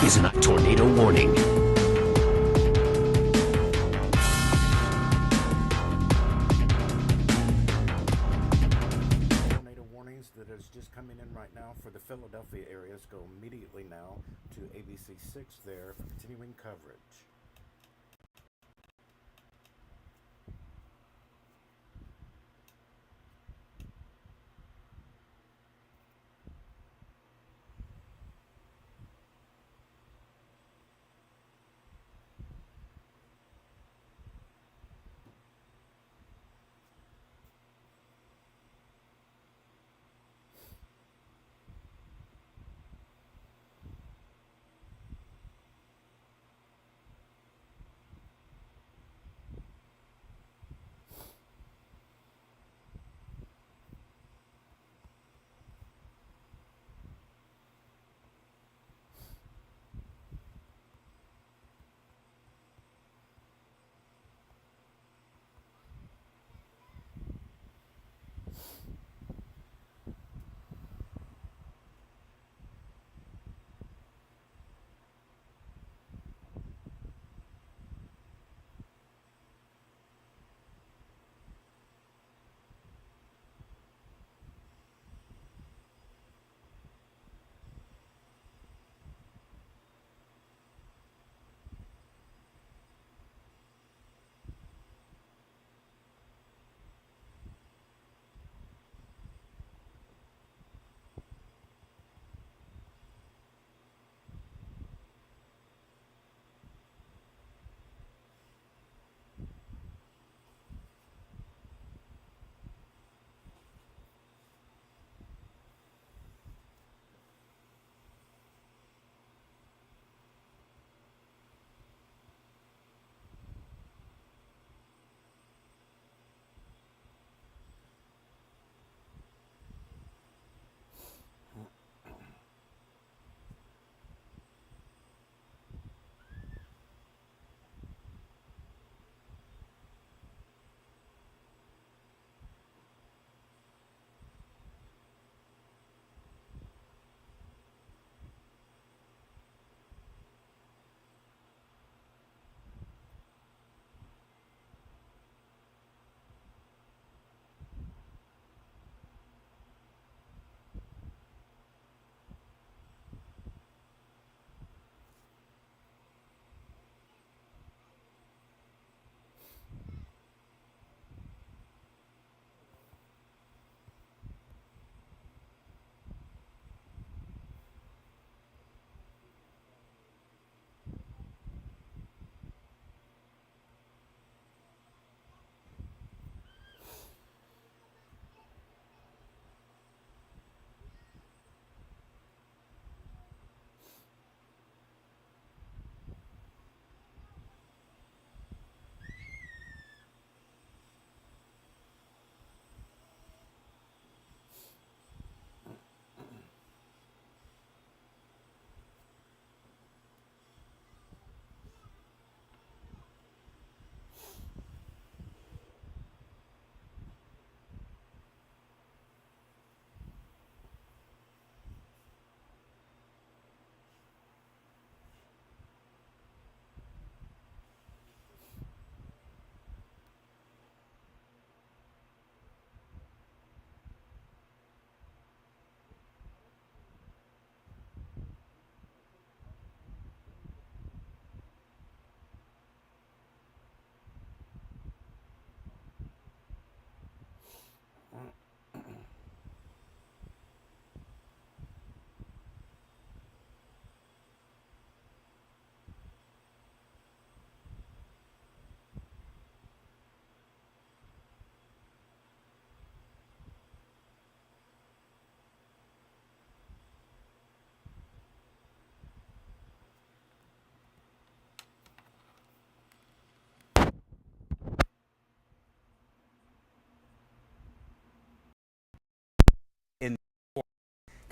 is a tornado warning. Tornado warnings that is just coming in right now for the Philadelphia areas go immediately now to ABC 6 there for continuing coverage.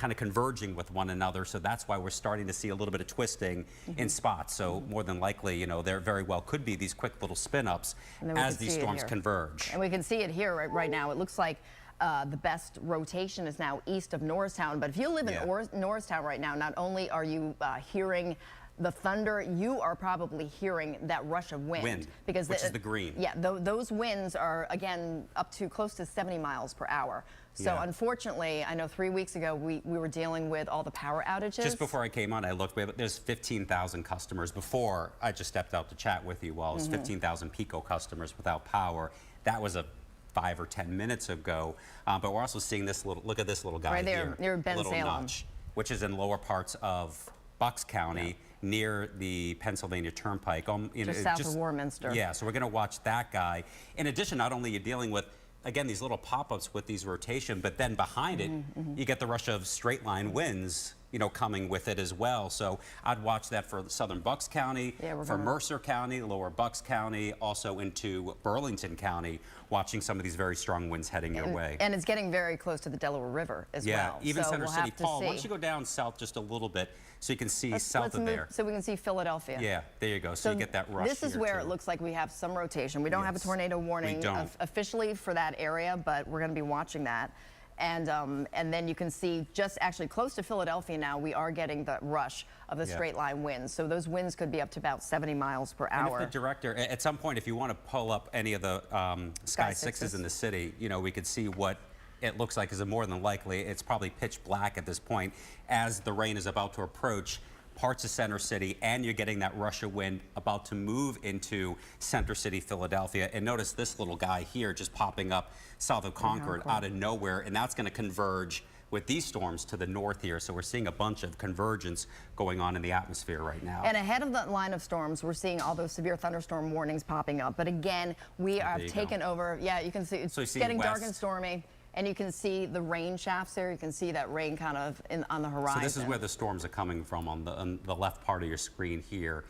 kind of converging with one another. So that's why we're starting to see a little bit of twisting in spots. So more than likely, you know, there very well could be these quick little spin ups as these storms converge. And we can see it here right now. It looks like the best rotation is now east of Norristown. But if you live in Norristown right now, not only are you hearing the thunder, you are probably hearing that rush of wind. Because which is the green. Yeah, those winds are, again, up to close to 70 miles per hour. So unfortunately, I know 3 weeks ago we were dealing with all the power outages. Just before I came on, I looked, there's 15,000 customers. Before I just stepped out to chat with you, well, it was 15,000 Pico customers without power. That was a 5 or 10 minutes ago. But we're also seeing this little, look at this little guy right there, here. near Ben little Salem. notch, which is in lower parts of Bucks County, near the Pennsylvania Turnpike. Just south of Warminster. Yeah, so we're going to watch that guy. In addition, not only are you dealing with, again, these little pop-ups with these rotation, but then behind it, you get the rush of straight line winds, coming with it as well. So I'd watch that for southern Bucks County, for Mercer County, lower Bucks County, also into Burlington County, watching some of these very strong winds heading your way. And it's getting very close to the Delaware River as well. Yeah, even so Center we'll City. have to Paul, see. why don't you go down south just a little bit so you can see south Let's of move there. so we can see Philadelphia. Yeah, there you go. So you get that rush. This is here where too. it looks like we have some rotation. We don't have a tornado warning officially for that area, but we're going to be watching that. And then you can see just actually close to Philadelphia now, we are getting the rush of the straight line winds. So those winds could be up to about 70 miles per hour. And if the director, at some point, if you want to pull up any of the Sky Sixes in the city, we could see what it looks like is more than likely. It's probably pitch black at this point as the rain is about to approach parts of Center City, and you're getting that rush of wind about to move into Center City, Philadelphia. And notice this little guy here just popping up south of Concord out of nowhere, and that's going to converge with these storms to the north here. So we're seeing a bunch of convergence going on in the atmosphere right now. And ahead of that line of storms, we're seeing all those severe thunderstorm warnings popping up. But again, we have taken over. Yeah, you can see it's getting dark and stormy. And you can see the rain shafts there. You can see that rain kind of on the horizon. So this is where the storms are coming from on the left part of your screen here.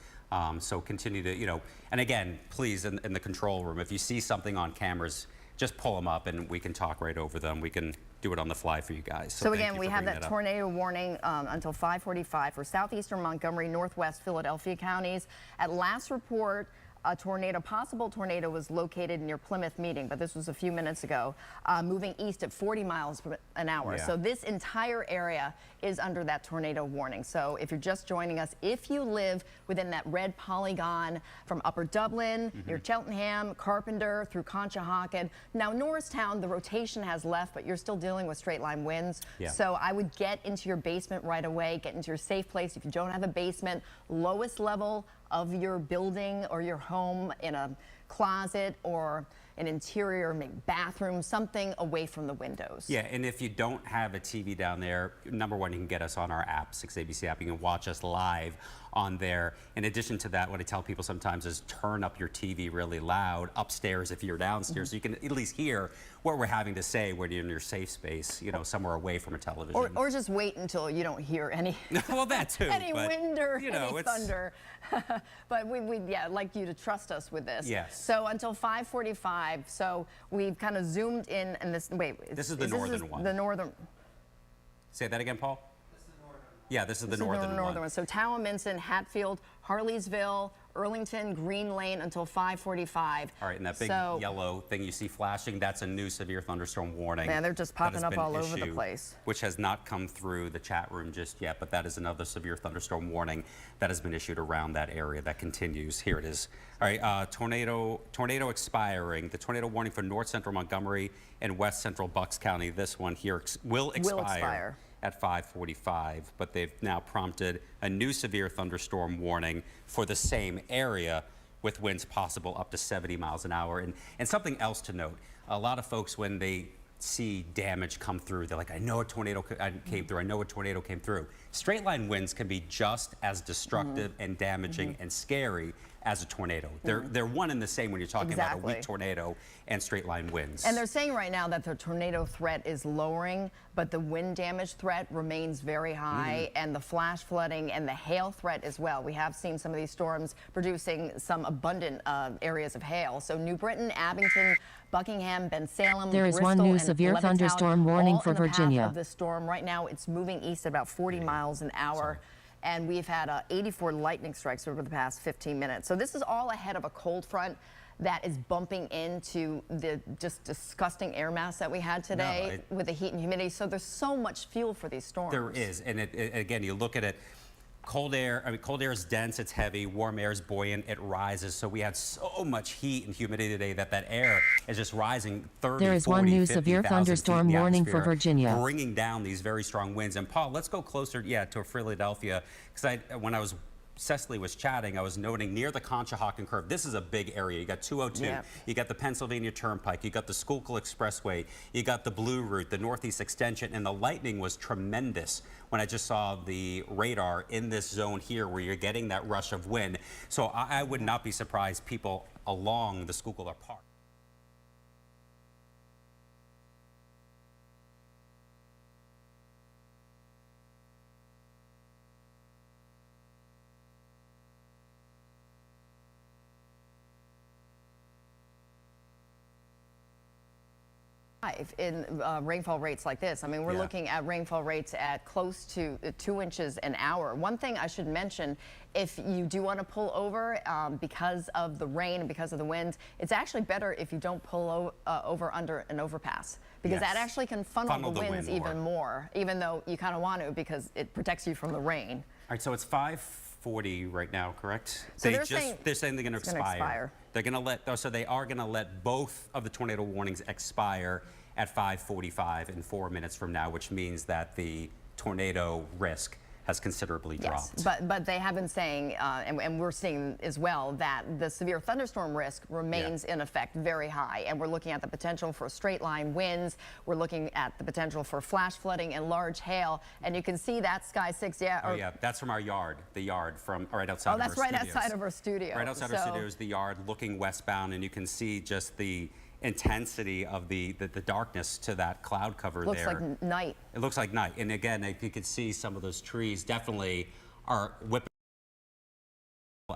So continue to, and again, please, in the control room, if you see something on cameras, just pull them up and we can talk right over them. We can do it on the fly for you guys. So again, we have that tornado warning until 5:45 for southeastern Montgomery, northwest Philadelphia counties. At last report, a possible tornado was located near Plymouth Meeting, but this was a few minutes ago, moving east at 40 miles an hour. So this entire area is under that tornado warning. So if you're just joining us, if you live within that red polygon from Upper Dublin, near Cheltenham, Carpenter, through Conshohocken. Now Norristown, the rotation has left, but you're still dealing with straight line winds. So I would get into your basement right away, get into your safe place. If you don't have a basement, lowest level of your building or your home, in a closet or an interior bathroom, something away from the windows. Yeah, and if you don't have a TV down there, number one, you can get us on our app, 6ABC app. You can watch us live on there. In addition to that, what I tell people sometimes is turn up your TV really loud upstairs if you're downstairs, so you can at least hear what we're having to say when you're in your safe space, somewhere away from a television. Or just wait until you don't hear any well, that too, any wind or any it's thunder. But we'd like you to trust us with this. Yes. So until 5:45, so we've kind of zoomed in, and this is the northern one. The northern. Say that again, Paul. Yeah, this is the northern one. So Towamencin, Hatfield, Harleysville, Earlington, Green Lane until 5:45. All right, and that big yellow thing you see flashing, that's a new severe thunderstorm warning. Man, they're just popping up all over the place. Which has not come through the chat room just yet, but that is another severe thunderstorm warning that has been issued around that area that continues. Here it is. All right, tornado expiring. The tornado warning for north central Montgomery and west central Bucks County. This one here will expire at 5:45, but they've now prompted a new severe thunderstorm warning for the same area with winds possible up to 70 miles an hour. And something else to note, a lot of folks, when they see damage come through, they're like, I know a tornado came through, I know a tornado came through. Straight line winds can be just as destructive and damaging and scary as a tornado. They're one and the same when you're talking about a weak tornado and straight line winds. And they're saying right now that the tornado threat is lowering, but the wind damage threat remains very high, and the flash flooding and the hail threat as well. We have seen some of these storms producing some abundant areas of hail. So New Britain, Abington, Buckingham, Bensalem, there is Bristol, one new severe thunderstorm warning for Virginia. Of the storm right now, it's moving east at about 40 miles an hour. And we've had 84 lightning strikes over the past 15 minutes. So this is all ahead of a cold front that is bumping into the just disgusting air mass that we had today with the heat and humidity. So there's so much fuel for these storms. There is, and again, you look at it. Cold air is dense, it's heavy. Warm air is buoyant, it rises. So we had so much heat and humidity today that air is just rising 30, There is 40, one new 50,000 severe feet thunderstorm in the warning for atmosphere, Virginia. bringing down these very strong winds. And Paul, let's go closer, to Philadelphia, because when Cecily was chatting, I was noting near the Conshohocken Curve, this is a big area. You got 202, you got the Pennsylvania Turnpike, you got the Schuylkill Expressway, you got the Blue Route, the Northeast Extension, and the lightning was tremendous when I just saw the radar in this zone here where you're getting that rush of wind. So I would not be surprised people along the Schuylkill Park. In rainfall rates like this. I mean, we're looking at rainfall rates at close to 2 inches an hour. One thing I should mention, if you do want to pull over because of the rain and because of the winds, it's actually better if you don't pull over under an overpass, because that actually can funnel the winds even more, even though you kind of want to, because it protects you from the rain. All right, so it's 5:40 right now, correct? So they're saying they're saying they're going to expire. They're going to they are going to let both of the tornado warnings expire at 5:45 in 4 minutes from now, which means that the tornado risk has considerably dropped. Yes, but they have been saying, and we're seeing as well, that the severe thunderstorm risk remains in effect very high. And we're looking at the potential for straight line winds. We're looking at the potential for flash flooding and large hail. And you can see that Sky 6, That's from our yard, the yard from right outside of our studios. Oh, that's right outside of our studio. Right outside our studios, the yard, looking westbound, and you can see just the intensity of the darkness to that cloud cover Looks there. like night. It looks like night. And again, if you could see some of those trees definitely are whipping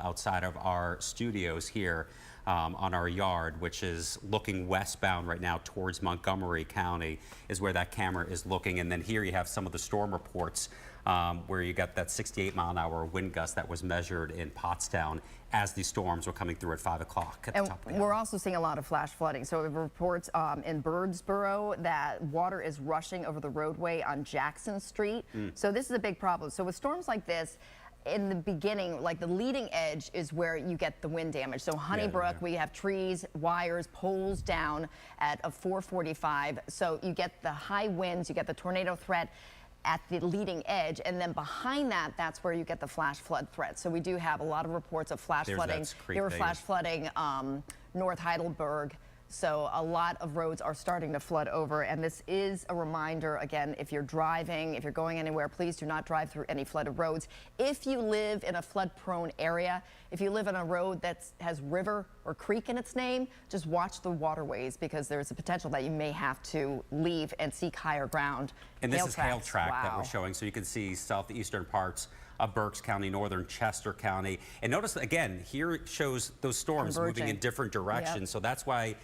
outside of our studios here on our yard, which is looking westbound right now towards Montgomery County is where that camera is looking. And then here you have some of the storm reports where you got that 68-mile-an-hour wind gust that was measured in Pottstown as these storms were coming through at 5 o'clock at the top of the hour. We're also seeing a lot of flash flooding. So we have reports in Birdsboro that water is rushing over the roadway on Jackson Street. So this is a big problem. So with storms like this, in the beginning, like the leading edge is where you get the wind damage. So Honeybrook, we have trees, wires, poles down at a 445. So you get the high winds, you get the tornado threat at the leading edge, and then behind that, that's where you get the flash flood threat. So we do have a lot of reports of flash flooding. There were flash flooding North Heidelberg. So a lot of roads are starting to flood over, and this is a reminder, again, if you're driving, if you're going anywhere, please do not drive through any flooded roads. If you live in a flood-prone area, if you live on a road that has river or creek in its name, just watch the waterways, because there's a potential that you may have to leave and seek higher ground. And this is hail track that we're showing, so you can see southeastern parts of Berks County, northern Chester County. And notice, again, here it shows those storms moving in different directions, so that's why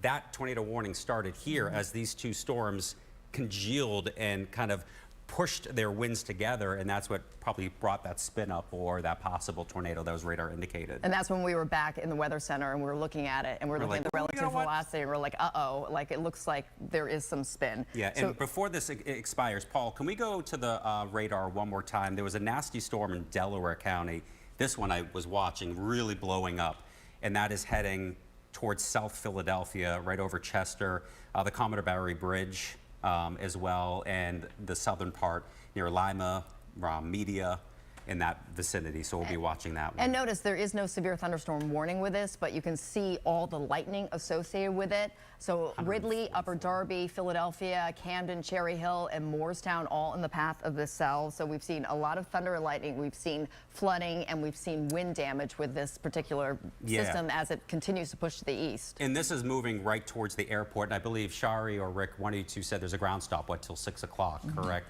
that tornado warning started here as these two storms congealed and kind of pushed their winds together, and that's what probably brought that spin up or that possible tornado that was radar indicated. And that's when we were back in the Weather Center and we were looking at it and we're looking at the relative velocity, and we're like, uh-oh, like it looks like there is some spin. Yeah, so, and before this expires, Paul, can we go to the radar one more time? There was a nasty storm in Delaware County. This one I was watching really blowing up, and that is heading towards South Philadelphia, right over Chester, the Commodore Barry Bridge as well, and the southern part near Lima, Media, in that vicinity. So we'll be watching that one. And notice there is no severe thunderstorm warning with this, but you can see all the lightning associated with it. So Ridley, Upper Darby, Philadelphia, Camden, Cherry Hill, and Moorestown all in the path of this cell. So we've seen a lot of thunder and lightning. We've seen flooding, and we've seen wind damage with this particular system as it continues to push to the east. And this is moving right towards the airport. And I believe Shari or Rick, one of you two said there's a ground stop, till 6 o'clock, correct?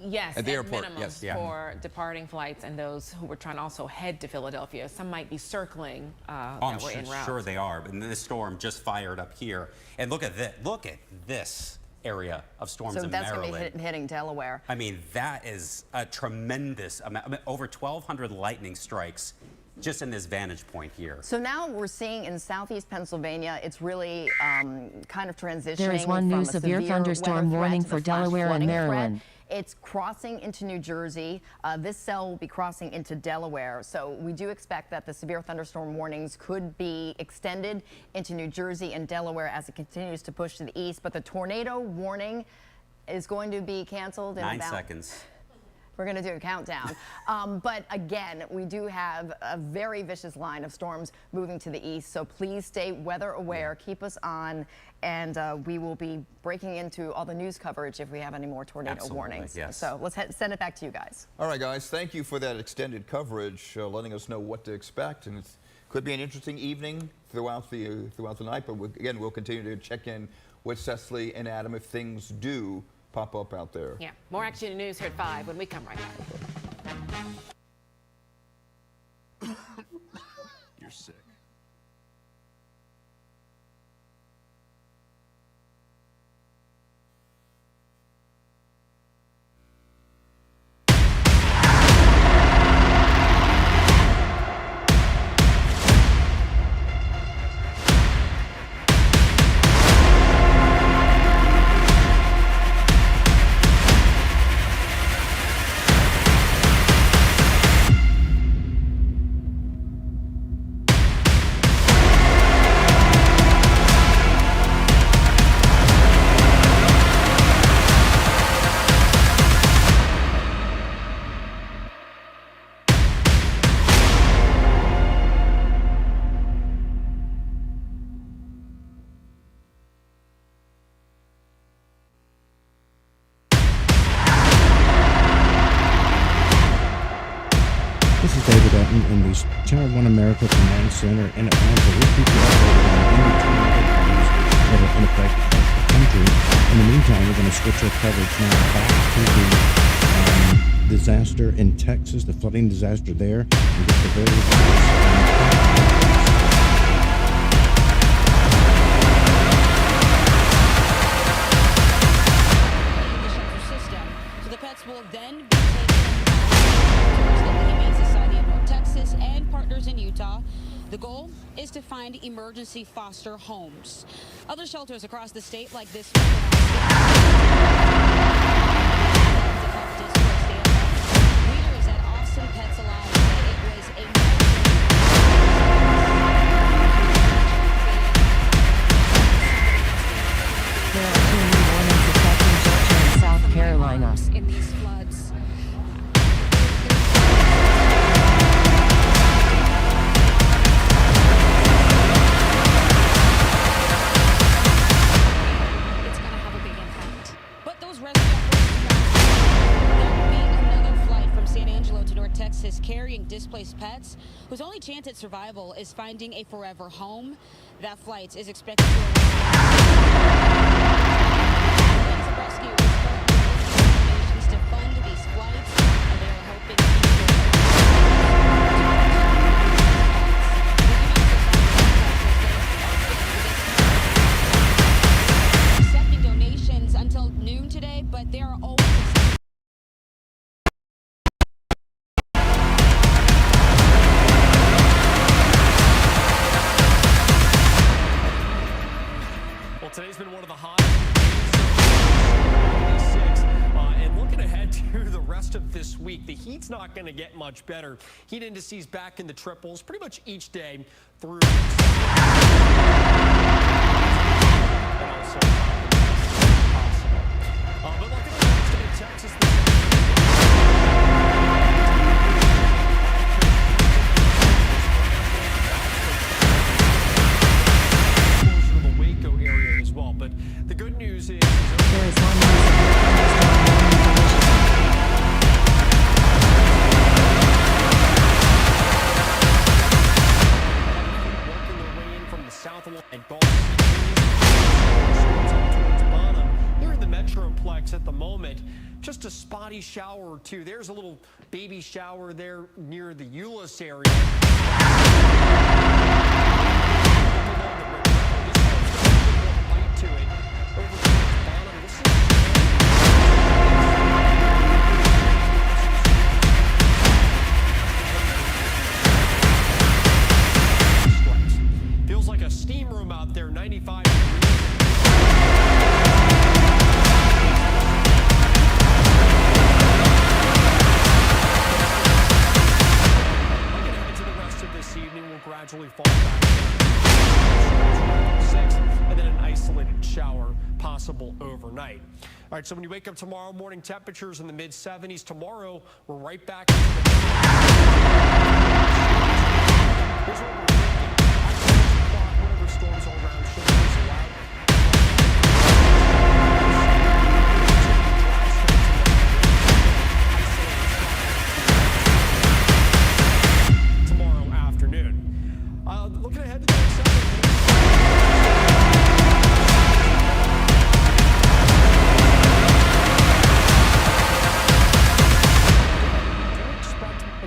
Yes, at the airport, minimum for departing flights and those who were trying to also head to Philadelphia. Some might be circling that were en route. Sure they are. And this storm just fired up here. And look at this. Look at this area of storms in Maryland. So that's going to be hitting Delaware. I mean, that is a tremendous amount. I mean, over 1,200 lightning strikes just in this vantage point here. So now we're seeing in southeast Pennsylvania, it's really kind of transitioning. There is one new from a severe thunderstorm weather threat warning to for the flash Delaware and flooding Maryland. threat. It's crossing into New Jersey. This cell will be crossing into Delaware. So we do expect that the severe thunderstorm warnings could be extended into New Jersey and Delaware as it continues to push to the east. But the tornado warning is going to be canceled in 9 seconds. We're going to do a countdown. But again, we do have a very vicious line of storms moving to the east. So please stay weather aware, keep us on, and we will be breaking into all the news coverage if we have any more tornado Absolutely, warnings. yes. So let's send it back to you guys. All right, guys, thank you for that extended coverage, letting us know what to expect. And it could be an interesting evening throughout the night. But again, we'll continue to check in with Cecily and Adam if things do pop up out there. Yeah, more Action News here at 5 when we come right back. You're sick. This is David Utton in the Channel 1 America Command Center in Atlanta. We'll keep you updated on any tornado warnings that are in effect across the country. In the meantime, we're going to switch our coverage now back to the disaster in Texas, the flooding disaster there, and get the very latest. The pets will then be taken to the Humane Society of North Texas and partners in Utah. The goal is to find emergency foster homes. Other shelters across the state, like this one, leaders at Austin Pets Alive say it was There are 2 new warnings affecting Georgia and South Carolina. in these floods. It's going to have a big impact. But those rescue efforts, there will be another flight from San Angelo to North Texas carrying displaced pets whose only chance at survival is finding a forever home. That flight is expected to arrive. Wings of Rescue is currently looking for donations to fund these flights, and they are hoping accepting donations until noon today, but there are always Well, today's been one of the hottest days, 96. And looking ahead to the rest of this week, the heat's not going to get much better. Heat indices back in the triples pretty much each day through. And also possible. But look at the state of Texas. Well, but the good news is There is one new severe thunderstorm warning for Michigan. working their way in from the south and Gulf towards Bonham. Here in the Metroplex at the moment, just a spotty shower or two. There's a little baby shower there near the Euless area. To it. Over towards Bonham. This is or possible overnight. All right, so when you wake up tomorrow morning, temperatures in the mid-70s. Tomorrow, we're right back into the Here's what we're thinking. After 6 o'clock, whatever storms all around should be allowed. Tomorrow afternoon. Looking ahead to the next Sunday.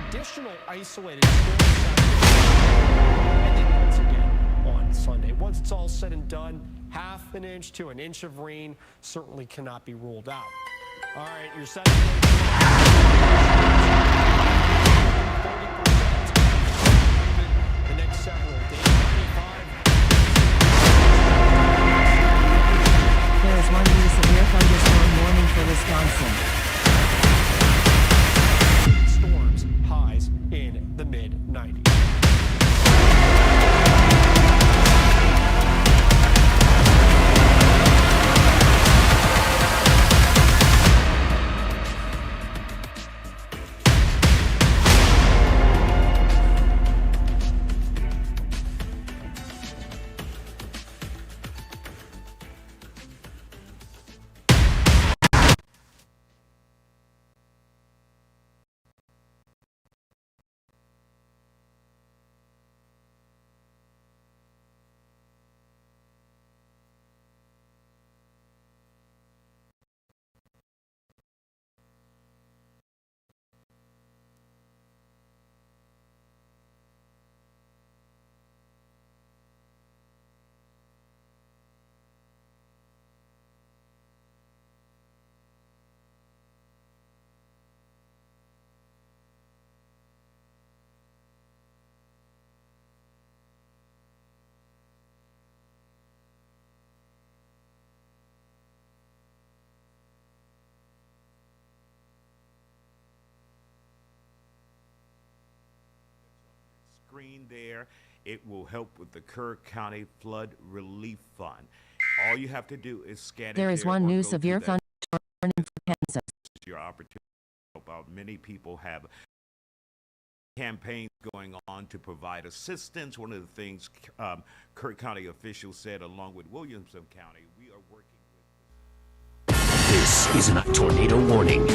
Additional isolated storms and then once again on Sunday. Once it's all said and done, half an inch to an inch of rain certainly cannot be ruled out. All right, your 7 days. 30% the next several days. 95. There is 1 new severe thunderstorm warning for Wisconsin. Storms, highs in the mid-90s. Screen there. It will help with the Kerr County Flood Relief Fund. All you have to do is scan it. There is 1 new severe thunderstorm warning for Kansas. Your opportunity to help out. Many people have campaigns going on to provide assistance. One of the things Kerr County officials said, along with Williamson County, we are working with. This is a tornado warning.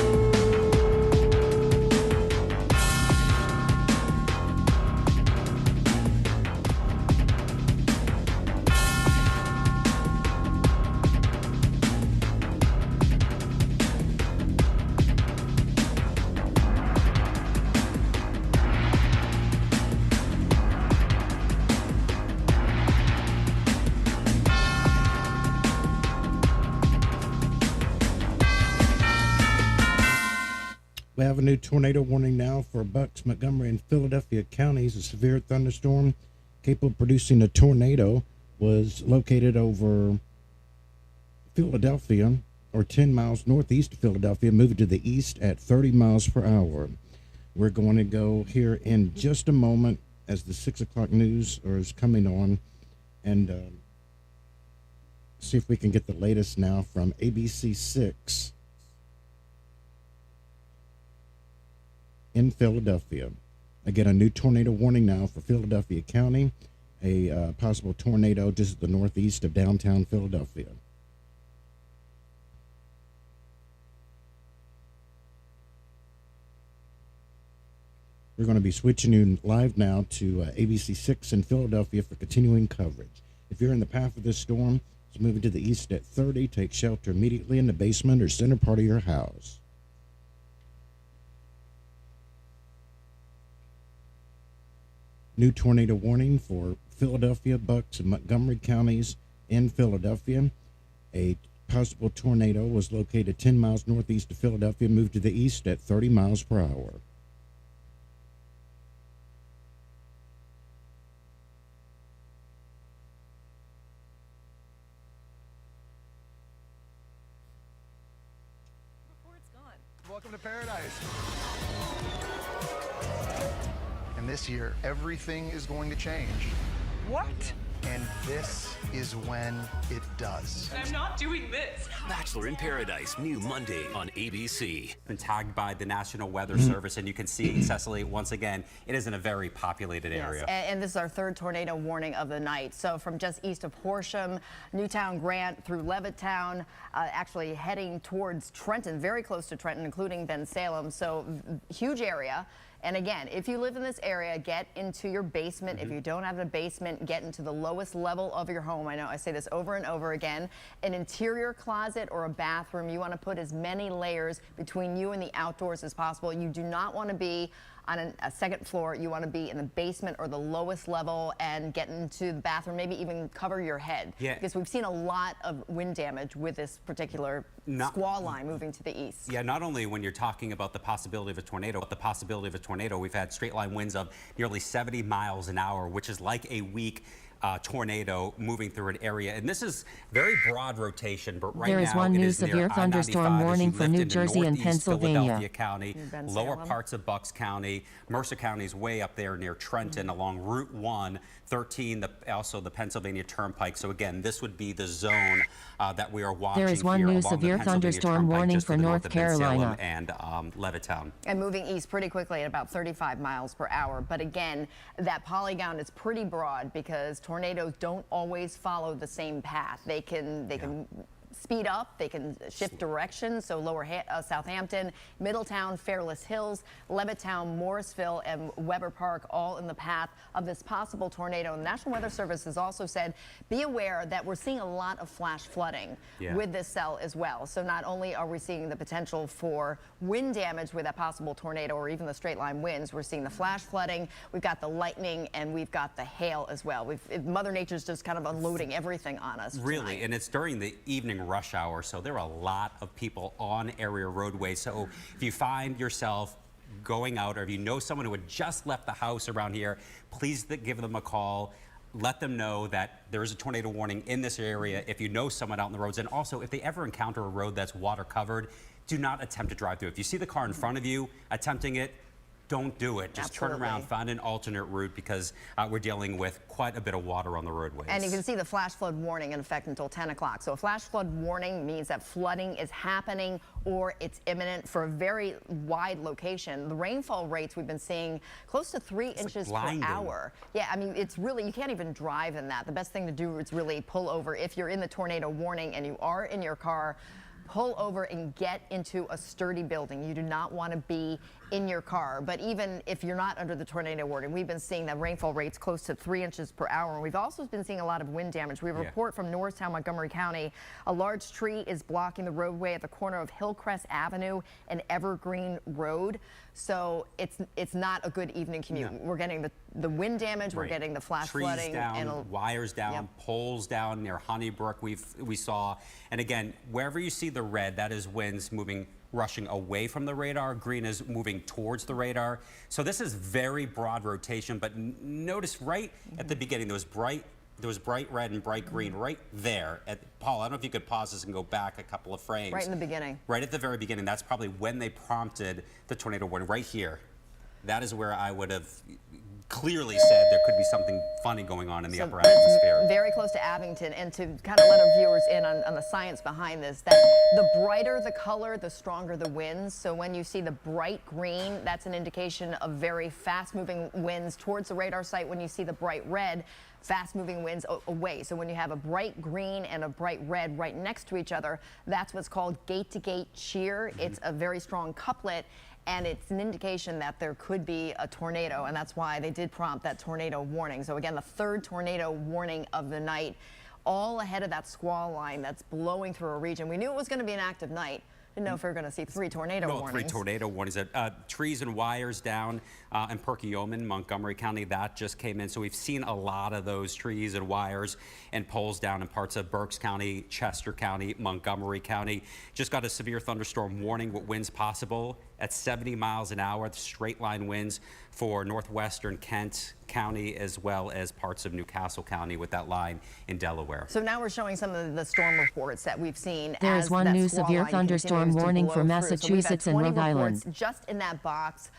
We have a new tornado warning now for Bucks, Montgomery, and Philadelphia counties. A severe thunderstorm capable of producing a tornado was located over Philadelphia, or 10 miles northeast of Philadelphia, moving to the east at 30 miles per hour. We're going to go here in just a moment as the 6 o'clock news is coming on and see if we can get the latest now from ABC 6. In Philadelphia. Again, a new tornado warning now for Philadelphia County. A possible tornado just at the northeast of downtown Philadelphia. We're going to be switching you live now to ABC 6 in Philadelphia for continuing coverage. If you're in the path of this storm, it's moving to the east at 30. Take shelter immediately in the basement or center part of your house. New tornado warning for Philadelphia, Bucks, and Montgomery counties in Philadelphia. A possible tornado was located 10 miles northeast of Philadelphia, moved to the east at 30 miles per hour. Before it's gone. Welcome to paradise. And this year, everything is going to change. What? And this is when it does. I'm not doing this. Bachelor in Paradise, new Monday on ABC. Been tagged by the National Weather Service, and you can see, Cecily, once again, it is in a very populated area. And this is our third tornado warning of the night. So from just east of Horsham, Newtown, Grant through Levittown, actually heading towards Trenton, very close to Trenton, including Bensalem. So huge area. And again, if you live in this area, get into your basement. If you don't have a basement, get into the lowest level of your home. I know I say this over and over again. An interior closet or a bathroom, you want to put as many layers between you and the outdoors as possible. You do not want to be on a second floor. You want to be in the basement or the lowest level and get into the bathroom, maybe even cover your head. Yeah. Because we've seen a lot of wind damage with this particular squall line moving to the east. Yeah, not only when you're talking about the possibility of a tornado, but the possibility of a tornado, we've had straight line winds of nearly 70 miles an hour, which is like a weak tornado moving through an area. And this is very broad rotation, but right now There is one new severe thunderstorm warning for New Jersey and Pennsylvania. Philadelphia County, lower parts of Bucks County, Mercer County is way up there near Trenton along Route 1, 13, also the Pennsylvania Turnpike. So again, this would be the zone that we are watching. There is one here new along the severe Pennsylvania thunderstorm Turnpike, warning just to for the North north of Bensalem Carolina. and Levittown. And moving east pretty quickly at about 35 miles per hour. But again, that polygon is pretty broad because tornadoes don't always follow the same path. They can speed up, they can shift direction. So lower Southampton, Middletown, Fairless Hills, Levittown, Morrisville, and Weber Park all in the path of this possible tornado. And the National Weather Service has also said, be aware that we're seeing a lot of flash flooding with this cell as well. So not only are we seeing the potential for wind damage with that possible tornado or even the straight line winds, we're seeing the flash flooding, we've got the lightning, and we've got the hail as well. Mother Nature's just kind of unloading everything on us Really, tonight. and it's during the evening rush hour, so there are a lot of people on area roadways. So if you find yourself going out, or if you know someone who had just left the house around here, please give them a call. Let them know that there is a tornado warning in this area if you know someone out on the roads. And also, if they ever encounter a road that's water covered, do not attempt to drive through. If you see the car in front of you attempting it, don't do it. Just turn around, find an alternate route, because we're dealing with quite a bit of water on the roadways. And you can see the flash flood warning in effect until 10 o'clock. So a flash flood warning means that flooding is happening or it's imminent for a very wide location. The rainfall rates we've been seeing close to 3 inches per hour. Yeah, I mean, it's really, you can't even drive in that. The best thing to do is really pull over. If you're in the tornado warning and you are in your car, pull over and get into a sturdy building. You do not want to be in your car. But even if you're not under the tornado warning, we've been seeing that rainfall rates close to 3 inches per hour. And we've also been seeing a lot of wind damage. We have a report from Norristown, Montgomery County. A large tree is blocking the roadway at the corner of Hillcrest Avenue and Evergreen Road. So it's not a good evening commute. We're getting the wind damage, we're getting the flash flooding. Trees down, wires down, poles down near Honeybrook we saw. And again, wherever you see the red, that is winds moving, rushing away from the radar. Green is moving towards the radar. So this is very broad rotation, but notice right at the beginning, there was bright red and bright green right there. Paul, I don't know if you could pause this and go back a couple of frames. Right in the beginning. Right at the very beginning. That's probably when they prompted the tornado warning, right here. That is where I would have clearly said there could be something funny going on in the upper atmosphere. Very close to Abington, and to kind of let our viewers in on the science behind this, that the brighter the color, the stronger the winds. So when you see the bright green, that's an indication of very fast-moving winds towards the radar site. When you see the bright red, fast-moving winds away. So when you have a bright green and a bright red right next to each other, that's what's called gate-to-gate shear. It's a very strong couplet, and it's an indication that there could be a tornado, and that's why they did prompt that tornado warning. So again, the third tornado warning of the night, all ahead of that squall line that's blowing through a region. We knew it was going to be an active night. Didn't know if we were going to see 3 tornado warnings. 3 tornado warnings. Trees and wires down in Perkiomen, Montgomery County, that just came in. So we've seen a lot of those trees and wires and poles down in parts of Berks County, Chester County, Montgomery County. Just got a severe thunderstorm warning with winds possible at 70 miles an hour, straight line winds for northwestern Kent County as well as parts of Newcastle County with that line in Delaware. So now we're showing some of the storm reports that we've seen. There is one new severe thunderstorm warning for Massachusetts and Rhode Island. Just in that box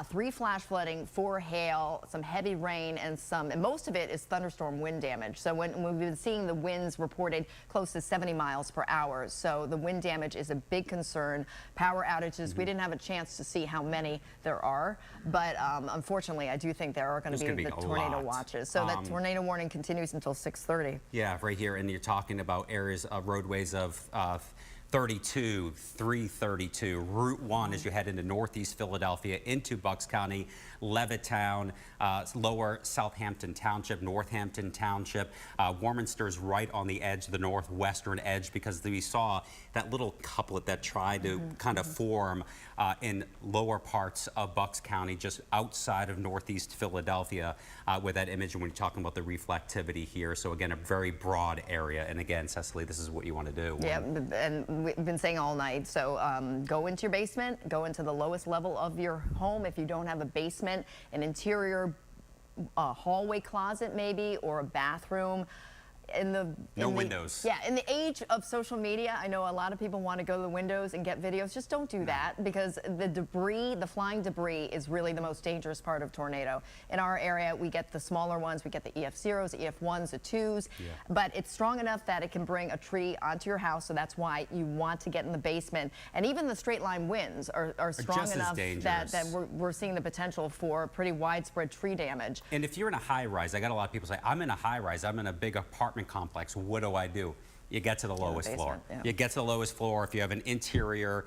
3 flash flooding, 4 hail, some heavy rain, and most of it is thunderstorm wind damage. So when we've been seeing the winds reported close to 70 miles per hour. So the wind damage is a big concern. Power outages, we didn't have a chance to see how many there are, but unfortunately, I do think there are going to be the tornado watches. So that tornado warning continues until 6:30. Yeah, right here, and you're talking about areas of roadways of 32, 332, Route 1 as you head into northeast Philadelphia, into Bucks County, Levittown, lower Southampton Township, Northampton Township. Warminster's right on the edge, the northwestern edge, because we saw that little couplet that tried to kind of form in lower parts of Bucks County, just outside of northeast Philadelphia, with that image when you're talking about the reflectivity here. So again, a very broad area. And again, Cecily, this is what you want to do. Yeah, and we've been saying all night. So go into your basement, go into the lowest level of your home. If you don't have a basement, an interior hallway closet maybe, or a bathroom. No windows. Yeah, in the age of social media, I know a lot of people want to go to the windows and get videos. Just don't do that, because the debris, the flying debris, is really the most dangerous part of tornado. In our area, we get the smaller ones. We get the EF0s, the EF1s, the 2s, but it's strong enough that it can bring a tree onto your house, so that's why you want to get in the basement. And even the straight line winds are strong enough that we're seeing the potential for pretty widespread tree damage. And if you're in a high rise, I got a lot of people say, I'm in a high rise, I'm in a big apartment complex, what do I do? You get to the lowest floor. Yeah. You get to the lowest floor. If you have an interior,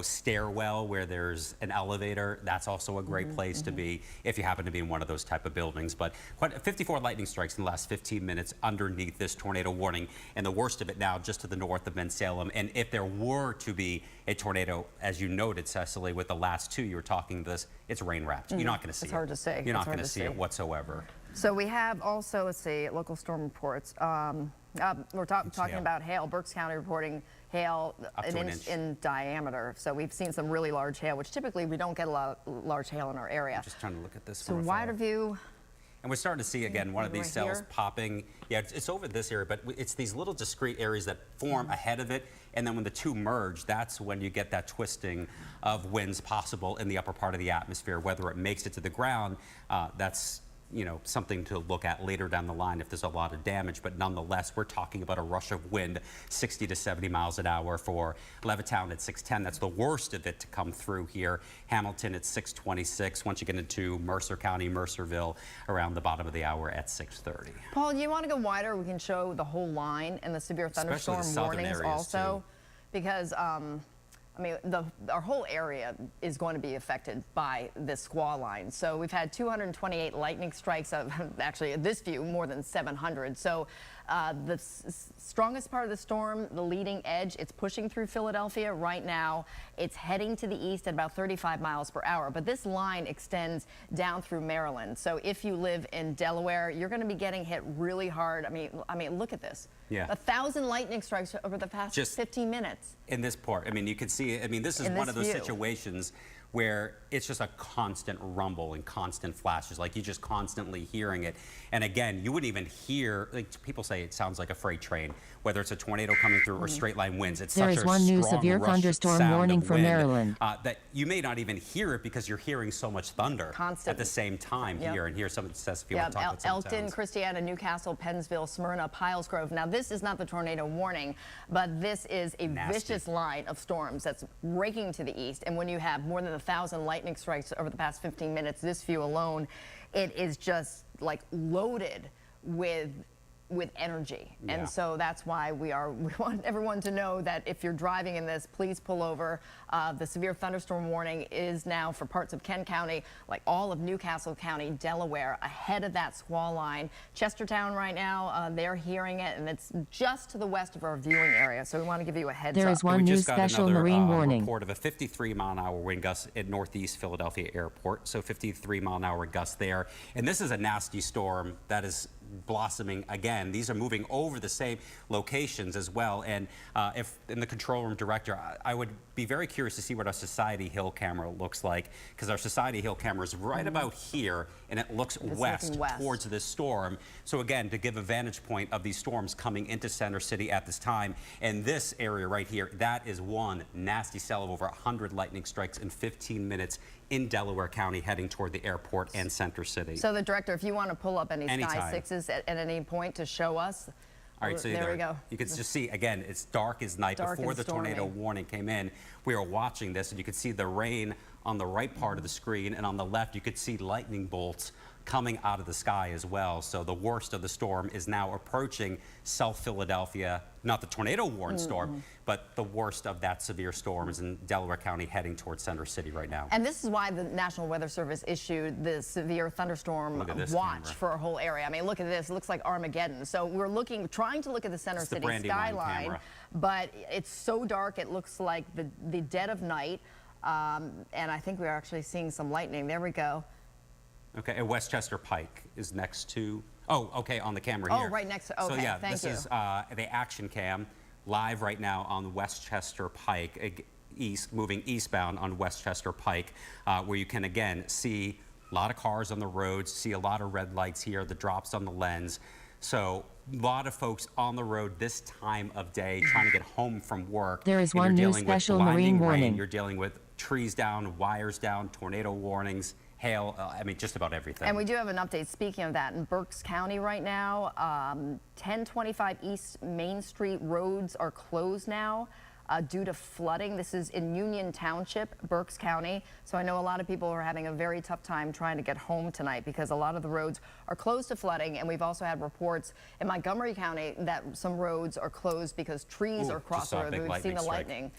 stairwell where there's an elevator, that's also a great place to be if you happen to be in one of those type of buildings. But 54 lightning strikes in the last 15 minutes underneath this tornado warning, and the worst of it now just to the north of Bensalem. And if there were to be a tornado, as you noted, Cecily, with the last 2 you were talking this, it's rain wrapped. You're not going to see it. It's hard to say. You're not going to see it whatsoever. So we have also, let's see, local storm reports. We're talking about hail. Berks County reporting hail an inch in diameter. So we've seen some really large hail, which typically we don't get a lot of large hail in our area. I'm just trying to look at this. So wider view. And we're starting to see, again, one of these cells popping. Yeah, it's over this area, but it's these little discrete areas that form ahead of it. And then when the two merge, that's when you get that twisting of winds possible in the upper part of the atmosphere. Whether it makes it to the ground, that's something to look at later down the line if there's a lot of damage. But nonetheless, we're talking about a rush of wind 60 to 70 miles an hour for Levittown at 610. That's the worst of it to come through here. Hamilton at 626. Once you get into Mercer County, Mercerville, around the bottom of the hour at 630. Paul, you want to go wider? We can show the whole line and the severe thunderstorm warnings also, because our whole area is going to be affected by this squall line. So we've had 228 lightning strikes of, actually at this view, more than 700. So the strongest part of the storm, the leading edge, it's pushing through Philadelphia right now. It's heading to the east at about 35 miles per hour. But this line extends down through Maryland. So if you live in Delaware, you're going to be getting hit really hard. I mean, look at this. Yeah. 1,000 lightning strikes over the past 15 minutes. In this part, you can see, this is one of those situations where it's just a constant rumble and constant flashes, like you're just constantly hearing it. And again, you wouldn't even hear, like people say it sounds like a freight train, whether it's a tornado coming through or straight line winds. It's there such is a one new strong severe rush thunderstorm sound warning of for wind, Maryland. that you may not even hear it because you're hearing so much thunder at the same time here. And here's some of the says if you want to talk about some Elkton, towns. Christiana, Newcastle, Pennsville, Smyrna, Pilesgrove. Now this is not the tornado warning, but this is a vicious line of storms that's raking to the east. And when you have more than 1,000 lightning strikes over the past 15 minutes, this view alone, it is just like loaded with energy. And so that's why we want everyone to know that if you're driving in this, please pull over. The severe thunderstorm warning is now for parts of Kent County, like all of Newcastle County, Delaware, ahead of that squall line. Chestertown right now, they're hearing it, and it's just to the west of our viewing area. So we want to give you a heads up. There is one new special marine warning. Report of a 53-mile-an-hour wind gust at northeast Philadelphia Airport. So 53-mile-an-hour gust there. And this is a nasty storm that is blossoming again. These are moving over the same locations as well. And if in the control room director, I would be very curious to see what our Society Hill camera looks like, because our Society Hill camera is right about here, and it looks west towards this storm. So again, to give a vantage point of these storms coming into Center City at this time. And this area right here, that is one nasty cell of over 100 lightning strikes in 15 minutes in Delaware County heading toward the airport and Center City. So the director, if you want to pull up any Anytime. Sky 6s at any point to show us. All right, so there we go. You can just see, again, it's dark as night. Dark Before and the tornado stormy. warning came in, we were watching this, and you could see the rain on the right part of the screen, and on the left, you could see lightning bolts coming out of the sky as well. So the worst of the storm is now approaching South Philadelphia, not the tornado warned storm, but the worst of that severe storm is in Delaware County heading towards Center City right now. And this is why the National Weather Service issued the severe thunderstorm watch camera. for a whole area. I mean, look at this. It looks like Armageddon. So we're trying to look at the Center It's the City Brandywine skyline, camera. but it's so dark it looks like the dead of night. And I think we're actually seeing some lightning. There we go. Okay, and Westchester Pike is next to, oh, okay, on the camera here. Oh, right next to, okay, So yeah, thank this you. is the action cam live right now on Westchester Pike, moving eastbound on Westchester Pike, where you can again see a lot of cars on the roads, see a lot of red lights here, the drops on the lens. So a lot of folks on the road this time of day trying to get home from work. There is and one you're new dealing with special blinding marine rain, warning. You're dealing with trees down, wires down, tornado warnings, hail, I mean, just about everything. And we do have an update, speaking of that, in Berks County right now, 1025 East Main Street roads are closed now due to flooding. This is in Union Township, Berks County. So I know a lot of people are having a very tough time trying to get home tonight because a lot of the roads are closed to flooding. And we've also had reports in Montgomery County that some roads are closed because trees are across the road. We've seen the lightning.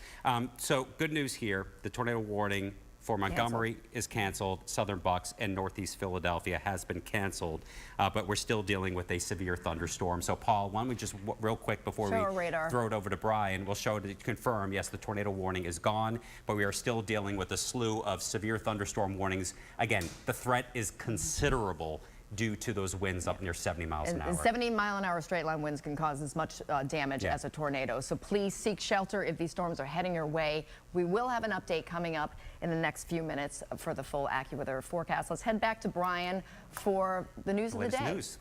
So good news here, the tornado warning for Montgomery is canceled. Southern Bucks and Northeast Philadelphia has been canceled, but we're still dealing with a severe thunderstorm. So Paul, why don't we just real quick before Show our we radar. throw it over to Brian, we'll show to confirm, yes, the tornado warning is gone, but we are still dealing with a slew of severe thunderstorm warnings. Again, the threat is considerable due to those winds up near 70 miles an hour. And 70-mile-an-hour straight-line winds can cause as much damage as a tornado. So please seek shelter if these storms are heading your way. We will have an update coming up in the next few minutes for the full AccuWeather forecast. Let's head back to Brian for the news of the day. News.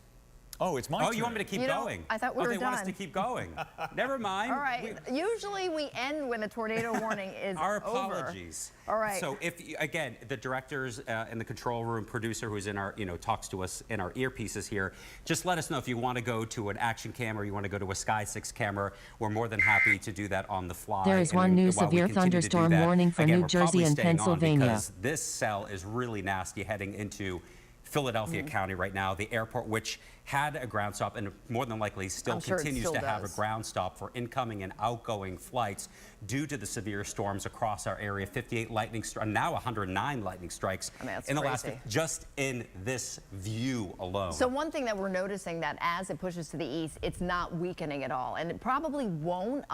Oh, it's my turn. Oh, you want me to keep going? I thought we were they want us done. to keep going. Never mind. All right. Usually we end when the tornado warning is Our over. apologies. All right. So if, again, the directors in the control room, producer who's in our, talks to us in our earpieces here, just let us know if you want to go to an action camera or you want to go to a Sky 6 camera. We're more than happy to do that on the fly. There is And one new while we severe continue to do thunderstorm that, warning for again, New we're Jersey probably and staying on Pennsylvania. because this cell is really nasty heading into Philadelphia County right now, the airport, which had a ground stop and more than likely still I'm sure it continues still to have a does. ground stop for incoming and outgoing flights due to the severe storms across our area. 58 lightning strikes, now 109 lightning strikes I mean, that's in the last, crazy. just in this view alone. So one thing that we're noticing that as it pushes to the east, it's not weakening at all. And it probably won't.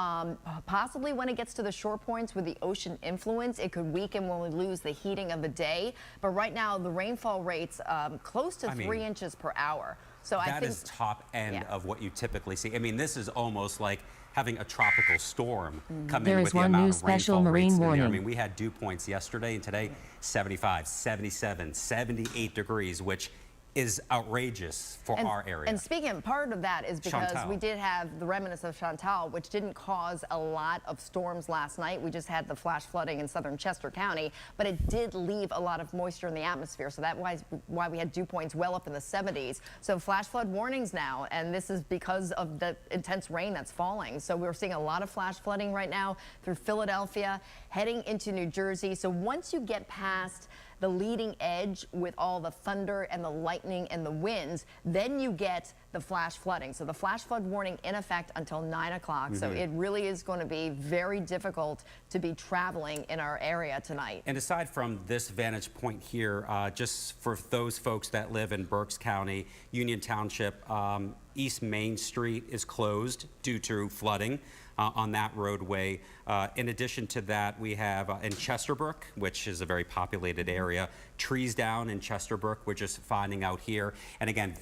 Possibly when it gets to the shore points with the ocean influence, it could weaken when we lose the heating of the day. But right now, the rainfall rate's close to 3 inches per hour. So I that think is top end of what you typically see. I mean, this is almost like having a tropical storm come There in is with the one amount new of special rainfall marine rates in there. I warning. mean, we had dew points yesterday and today, 75, 77, 78 degrees, which is outrageous for our area. And speaking, part of that is because Chantal. we did have the remnants of Chantal, which didn't cause a lot of storms last night. We just had the flash flooding in southern Chester County, but it did leave a lot of moisture in the atmosphere. So that's why we had dew points well up in the 70s. So flash flood warnings now, and this is because of the intense rain that's falling. So we're seeing a lot of flash flooding right now through Philadelphia, heading into New Jersey. So once you get past the leading edge with all the thunder and the lightning and the winds, then you get the flash flooding. So the flash flood warning in effect until 9 o'clock. So it really is going to be very difficult to be traveling in our area tonight. And aside from this vantage point here, just for those folks that live in Berks County, Union Township, East Main Street is closed due to flooding. on that roadway. In addition to that, we have in Chesterbrook, which is a very populated area, trees down in Chesterbrook, we're just finding out here. And again,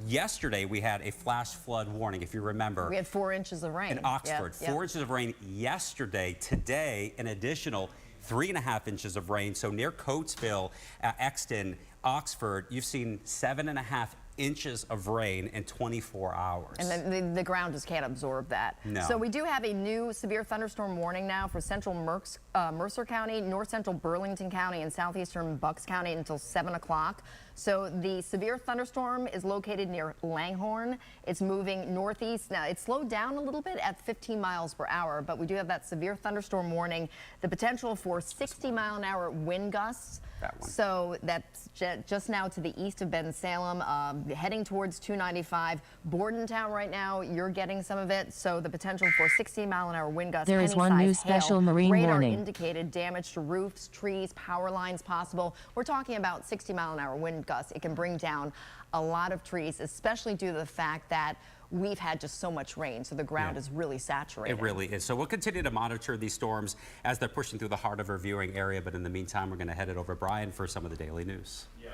yesterday we had a flash flood warning, if you remember. We had 4 inches of rain. In Oxford, Yep, 4 inches of rain yesterday. Today, an additional 3.5 inches of rain. So near Coatesville, Exton, Oxford, you've seen 7.5 inches of rain in 24 hours. And then the ground just can't absorb that. No. So we do have a new severe thunderstorm warning now for central Mercer County, north central Burlington County, and southeastern Bucks County until 7 o'clock. So the severe thunderstorm is located near Langhorne. It's moving northeast. Now, it slowed down a little bit at 15 miles per hour, but we do have that severe thunderstorm warning, the potential for 60-mile-an-hour wind gusts. That one. So that's just now to the east of Bensalem, heading towards 295. Bordentown right now, you're getting some of it. So the potential for 60-mile-an-hour wind gusts. There is one new special marine Radar warning. indicated damage to roofs, trees, power lines possible. We're talking about 60-mile-an-hour wind gusts. It can bring down a lot of trees, especially due to the fact that we've had just so much rain, so the ground is really saturated. It really is. So we'll continue to monitor these storms as they're pushing through the heart of our viewing area. But in the meantime, we're going to head it over to Brian for some of the daily news. Yeah,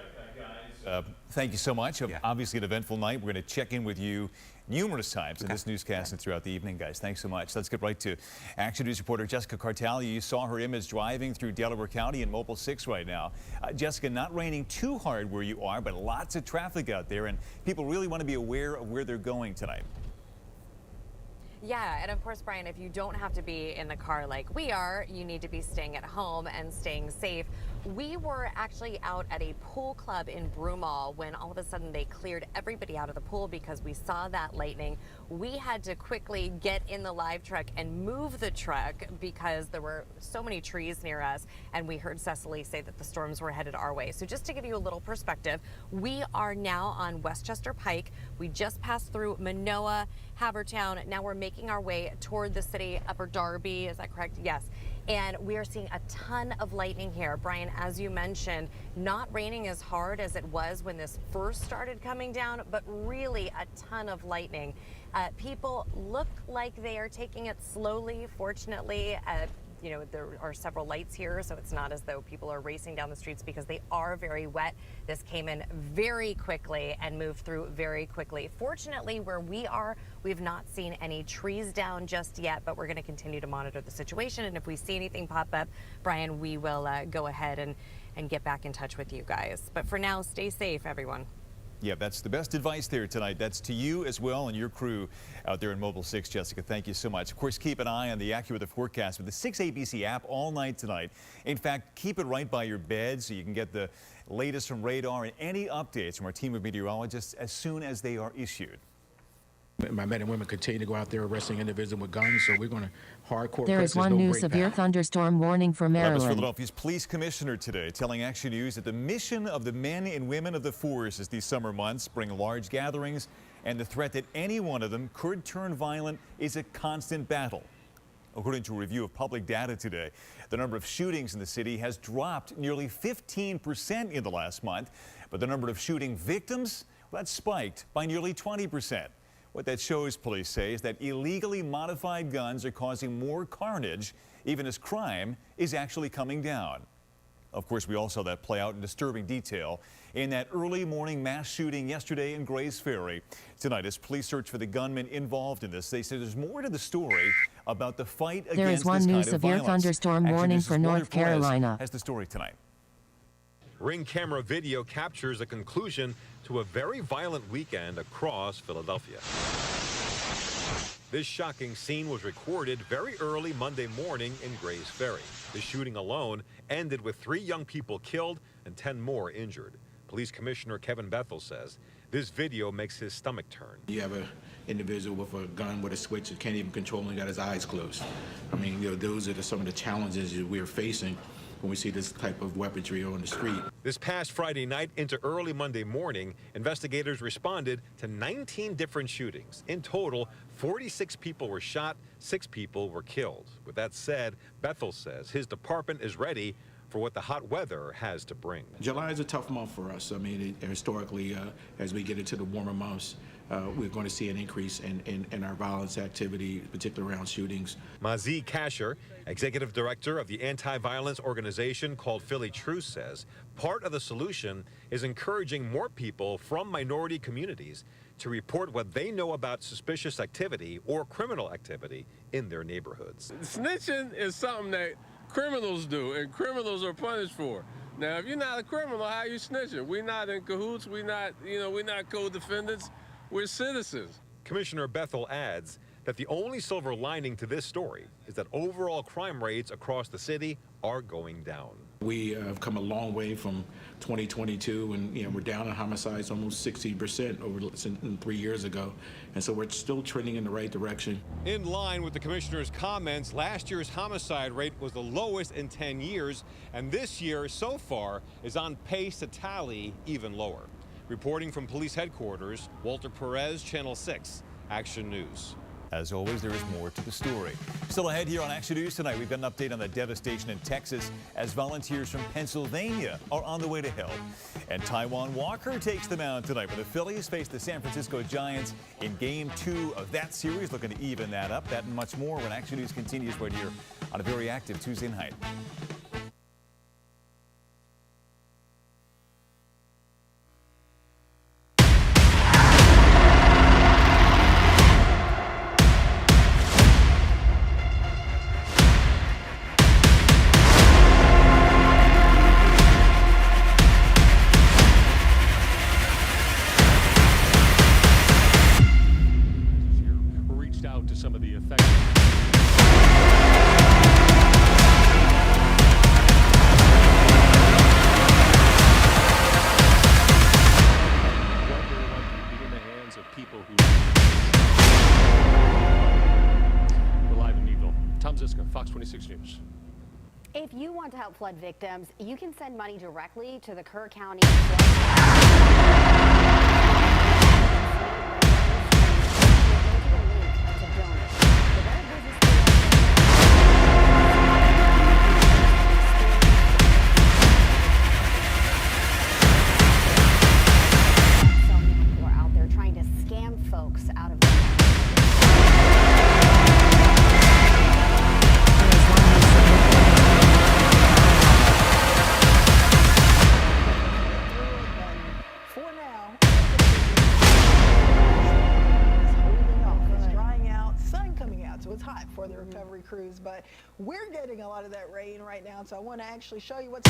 guys. Thank you so much. Obviously, an eventful night. We're going to check in with you numerous times in this newscast and throughout the evening, guys. Thanks so much. Let's get right to Action News reporter Jessica Cartalia. You saw her image driving through Delaware County in Mobile 6 right now. Jessica, not raining too hard where you are, but lots of traffic out there, and people really want to be aware of where they're going tonight. Yeah, and of course, Brian, if you don't have to be in the car like we are, you need to be staying at home and staying safe. We were actually out at a pool club in Broomall when all of a sudden they cleared everybody out of the pool because we saw that lightning. We had to quickly get in the live truck and move the truck because there were so many trees near us, and we heard Cecily say that the storms were headed our way. So just to give you a little perspective, we are now on Westchester Pike. We just passed through Manoa, Havertown. Now we're making our way toward the city, Upper Darby. Is that correct? Yes. And we are seeing a ton of lightning here. Brian, as you mentioned, not raining as hard as it was when this first started coming down, but really a ton of lightning. People look like they are taking it slowly, fortunately. You know, there are several lights here, so it's not as though people are racing down the streets because they are very wet. This came in very quickly and moved through very quickly. Fortunately, where we are, we've not seen any trees down just yet, but we're going to continue to monitor the situation. And if we see anything pop up, Brian, we will go ahead and get back in touch with you guys. But for now, stay safe, everyone. Yeah, that's the best advice there tonight. That's to you as well and your crew out there in Mobile 6. Jessica, thank you so much. Of course, keep an eye on the AccuWeather forecast with the 6 ABC app all night tonight. In fact, keep it right by your bed so you can get the latest from radar and any updates from our team of meteorologists as soon as they are issued. My men and women continue to go out there arresting individuals with guns, so we're going to hardcore. There is one new severe thunderstorm warning for Maryland. Philadelphia's police commissioner today telling Action News that the mission of the men and women of the force these summer months bring large gatherings, and the threat that any one of them could turn violent is a constant battle. According to a review of public data today, the number of shootings in the city has dropped nearly 15% in the last month, but the number of shooting victims, well, that's spiked by nearly 20%. What that shows, police say, is that illegally modified guns are causing more carnage, even as crime is actually coming down. Of course, we all saw that play out in disturbing detail in that early morning mass shooting yesterday in Grays Ferry. Tonight, as police search for the gunman involved in this, they say there's more to the story about the fight against this kind of violence. There is one new severe thunderstorm warning for North Carolina. Has the story tonight. Ring camera video captures a conclusion to a very violent weekend across Philadelphia. This shocking scene was recorded very early Monday morning in Grays Ferry. The shooting alone ended with 3 young people killed and 10 more injured. Police Commissioner Kevin Bethel says this video makes his stomach turn. You have an individual with a gun with a switch that can't even control and got his eyes closed. I mean, you know, those are some of the challenges that we're facing when we see this type of weaponry on the street. This past Friday night into early Monday morning, investigators responded to 19 different shootings. In total, 46 people were shot, 6 people were killed. With that said, Bethel says his department is ready for what the hot weather has to bring. July is a tough month for us. I mean, historically, as we get into the warmer months, we're going to see an increase in our violence activity, particularly around shootings. Mazi Kasher, executive director of the anti-violence organization called Philly Truce, says part of the solution is encouraging more people from minority communities to report what they know about suspicious activity or criminal activity in their neighborhoods. Snitching is something that criminals do, and criminals are punished for. Now, if you're not a criminal, how are you snitching? We're not in cahoots. We're not co-defendants. We're citizens. Commissioner Bethel adds that the only silver lining to this story is that overall crime rates across the city are going down. We have come a long way from 2022, and we're down in homicides almost 60% than 3 years ago, and so we're still trending in the right direction. In line with the commissioner's comments, last year's homicide rate was the lowest in 10 years, and this year so far is on pace to tally even lower. Reporting from police headquarters, Walter Perez, Channel 6, Action News. As always, there is more to the story. Still ahead here on Action News tonight, we've got an update on the devastation in Texas as volunteers from Pennsylvania are on the way to help. And Taiwan Walker takes the mound tonight when the Phillies face the San Francisco Giants in Game 2 of that series, looking to even that up. That and much more when Action News continues right here on a very active Tuesday night. Some of the affected. In the hands of people who. We're live in Meadville. Tom Ziska, Fox 26 News. If you want to help flood victims, you can send money directly to the Kerr County. For the recovery crews, but we're getting a lot of that rain right now, so I want to actually show you what's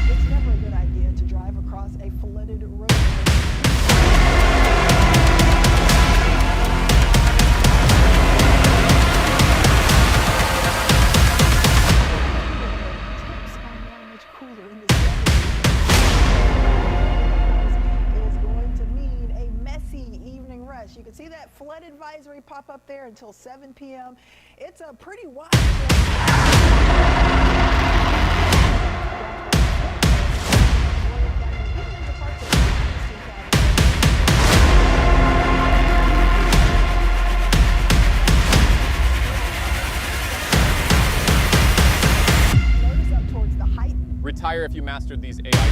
It's never a good idea to drive across a flooded road. You can see that flood advisory pop up there until 7 p.m. It's a pretty wide. Notice up towards the height. Retire if you mastered these AI.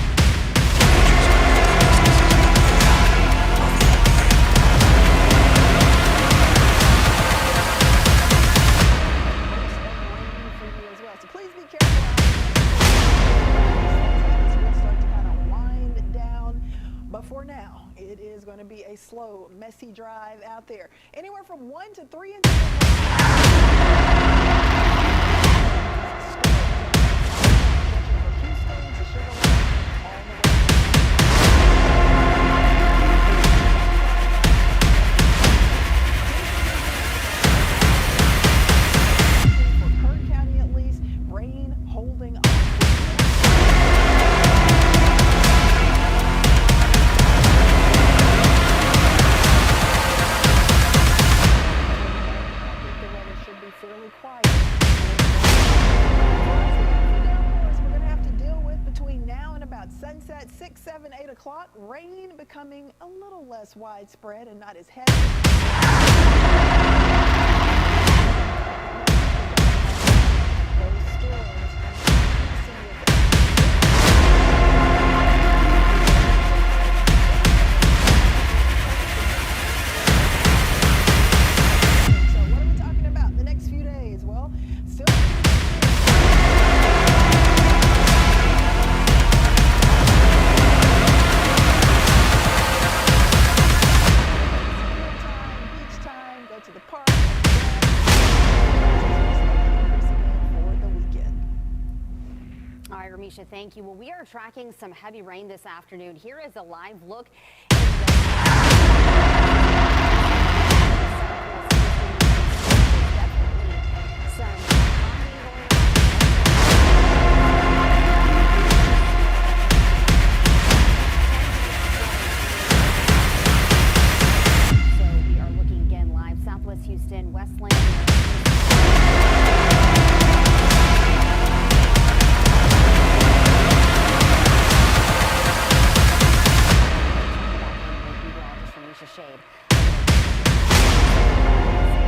So please be careful out there. We'll start to kind of wind down. But for now, it is going to be a slow, messy drive out there. Anywhere from 1 to 3 inches. about sunset, 6, 7, 8 o'clock. Rain becoming a little less widespread and not as heavy. Those storms So what are we talking about the next few days? Well, still beach time, go to the park. For the weekend. All right, Ramisha, thank you. Well, we are tracking some heavy rain this afternoon. Here is a live look. So we are looking again live, Southwest Houston, Westland. Shade.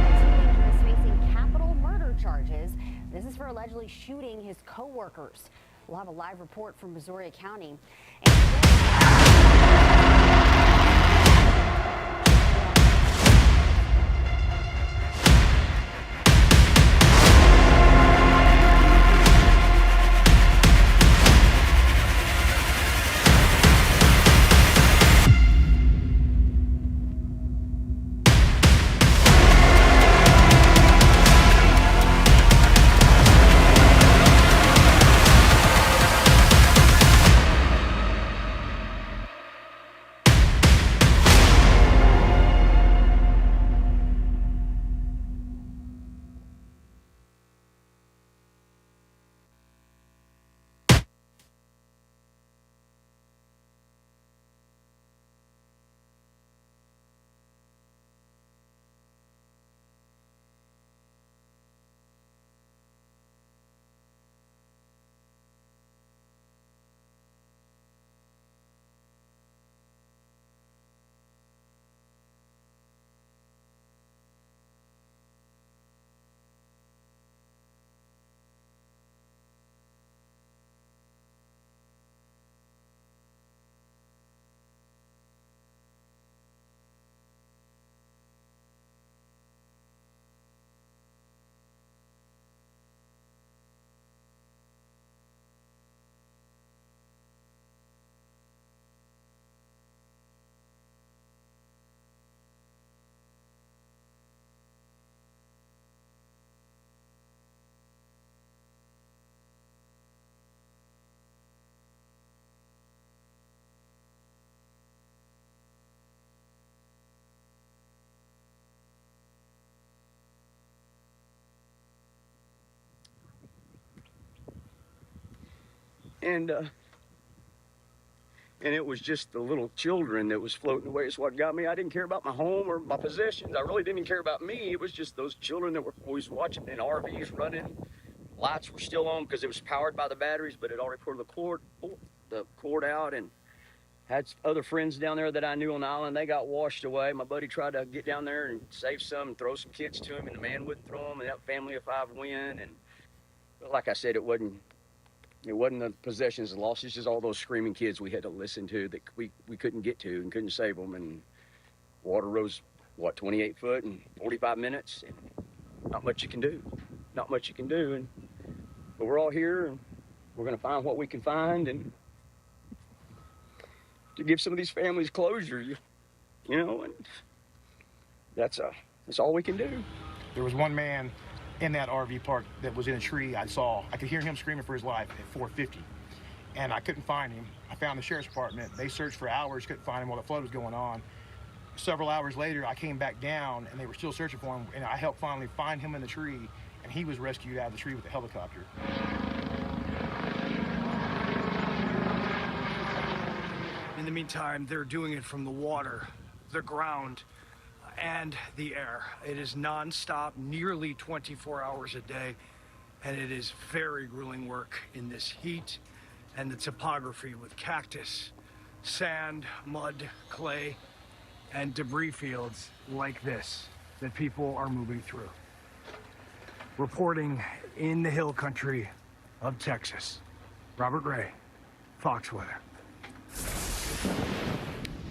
Teenager is facing capital murder charges. This is for allegedly shooting his co-workers. We'll have a live report from Brazoria County. And it was just the little children that was floating away is what got me. I didn't care about my home or my possessions. I really didn't care about me. It was just those children that were always watching in RVs running. Lights were still on because it was powered by the batteries, but it already pulled the cord out, and had other friends down there that I knew on the island. They got washed away. My buddy tried to get down there and save some and throw some kids to him, and the man wouldn't throw them, and that family of 5 win. And like I said, it wasn't the possessions and losses, just all those screaming kids we had to listen to that we couldn't get to and couldn't save them. And water rose, what, 28 foot in 45 minutes? And not much you can do. Not much you can do. But we're all here, and we're going to find what we can find and to give some of these families closure, you know, and that's all we can do. There was one man in that RV park that was in a tree. I could hear him screaming for his life at 4:50, and I couldn't find him. I found the sheriff's department. They searched for hours, couldn't find him while the flood was going on. Several hours later, I came back down, and they were still searching for him, and I helped finally find him in the tree, and he was rescued out of the tree with a helicopter. In the meantime, they're doing it from the water, the ground, and the air. It is nonstop, nearly 24 hours a day, and it is very grueling work in this heat and the topography with cactus, sand, mud, clay, and debris fields like this that people are moving through. Reporting in the hill country of Texas, Robert Ray, Fox Weather.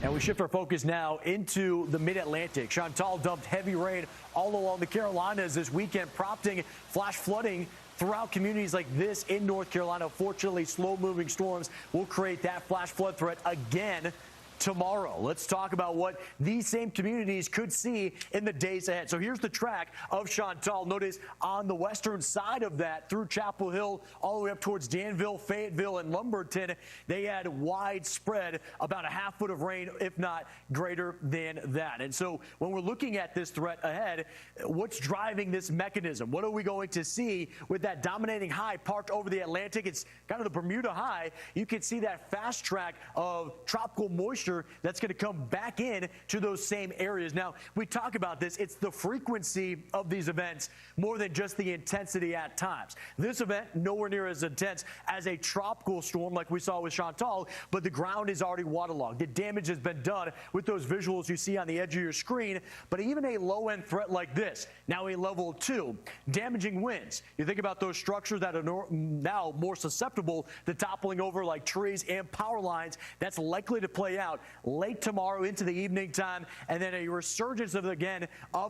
And we shift our focus now into the mid-Atlantic. Chantal dumped heavy rain all along the Carolinas this weekend, prompting flash flooding throughout communities like this in North Carolina. Fortunately, slow-moving storms will create that flash flood threat again tomorrow. Let's talk about what these same communities could see in the days ahead. So here's the track of Chantal. Notice on the western side of that, through Chapel Hill, all the way up towards Danville, Fayetteville, and Lumberton, they had widespread about a half foot of rain, if not greater than that. And so when we're looking at this threat ahead, what's driving this mechanism? What are we going to see with that dominating high parked over the Atlantic? It's kind of the Bermuda high. You can see that fast track of tropical moisture that's going to come back in to those same areas. Now, we talk about this. It's the frequency of these events more than just the intensity at times. This event, nowhere near as intense as a tropical storm like we saw with Chantal, but the ground is already waterlogged. The damage has been done with those visuals you see on the edge of your screen, but even a low-end threat like this, now a level 2, damaging winds. You think about those structures that are now more susceptible to toppling over like trees and power lines. That's likely to play out late tomorrow into the evening time, and then a resurgence of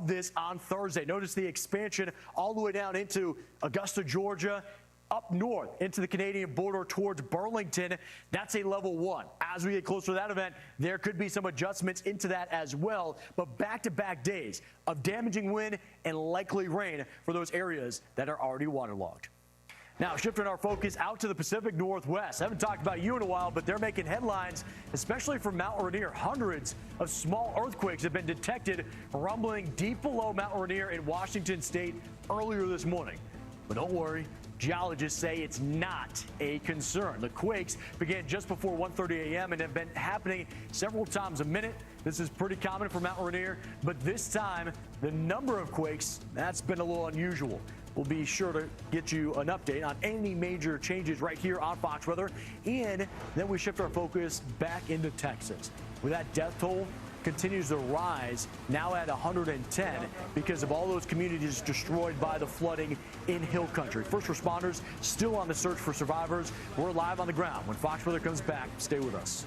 this on Thursday. Notice the expansion all the way down into Augusta, Georgia, up north into the Canadian border towards Burlington. That's a level 1. As we get closer to that event, there could be some adjustments into that as well. But back-to-back days of damaging wind and likely rain for those areas that are already waterlogged. Now, shifting our focus out to the Pacific Northwest. I haven't talked about you in a while, but they're making headlines, especially from Mount Rainier. Hundreds of small earthquakes have been detected rumbling deep below Mount Rainier in Washington state earlier this morning. But don't worry, geologists say it's not a concern. The quakes began just before 1:30 a.m. and have been happening several times a minute. This is pretty common for Mount Rainier, but this time, the number of quakes, that's been a little unusual. We'll be sure to get you an update on any major changes right here on Fox Weather. And then we shift our focus back into Texas, where that death toll continues to rise, now at 110 because of all those communities destroyed by the flooding in Hill Country. First responders still on the search for survivors. We're live on the ground. When Fox Weather comes back, stay with us.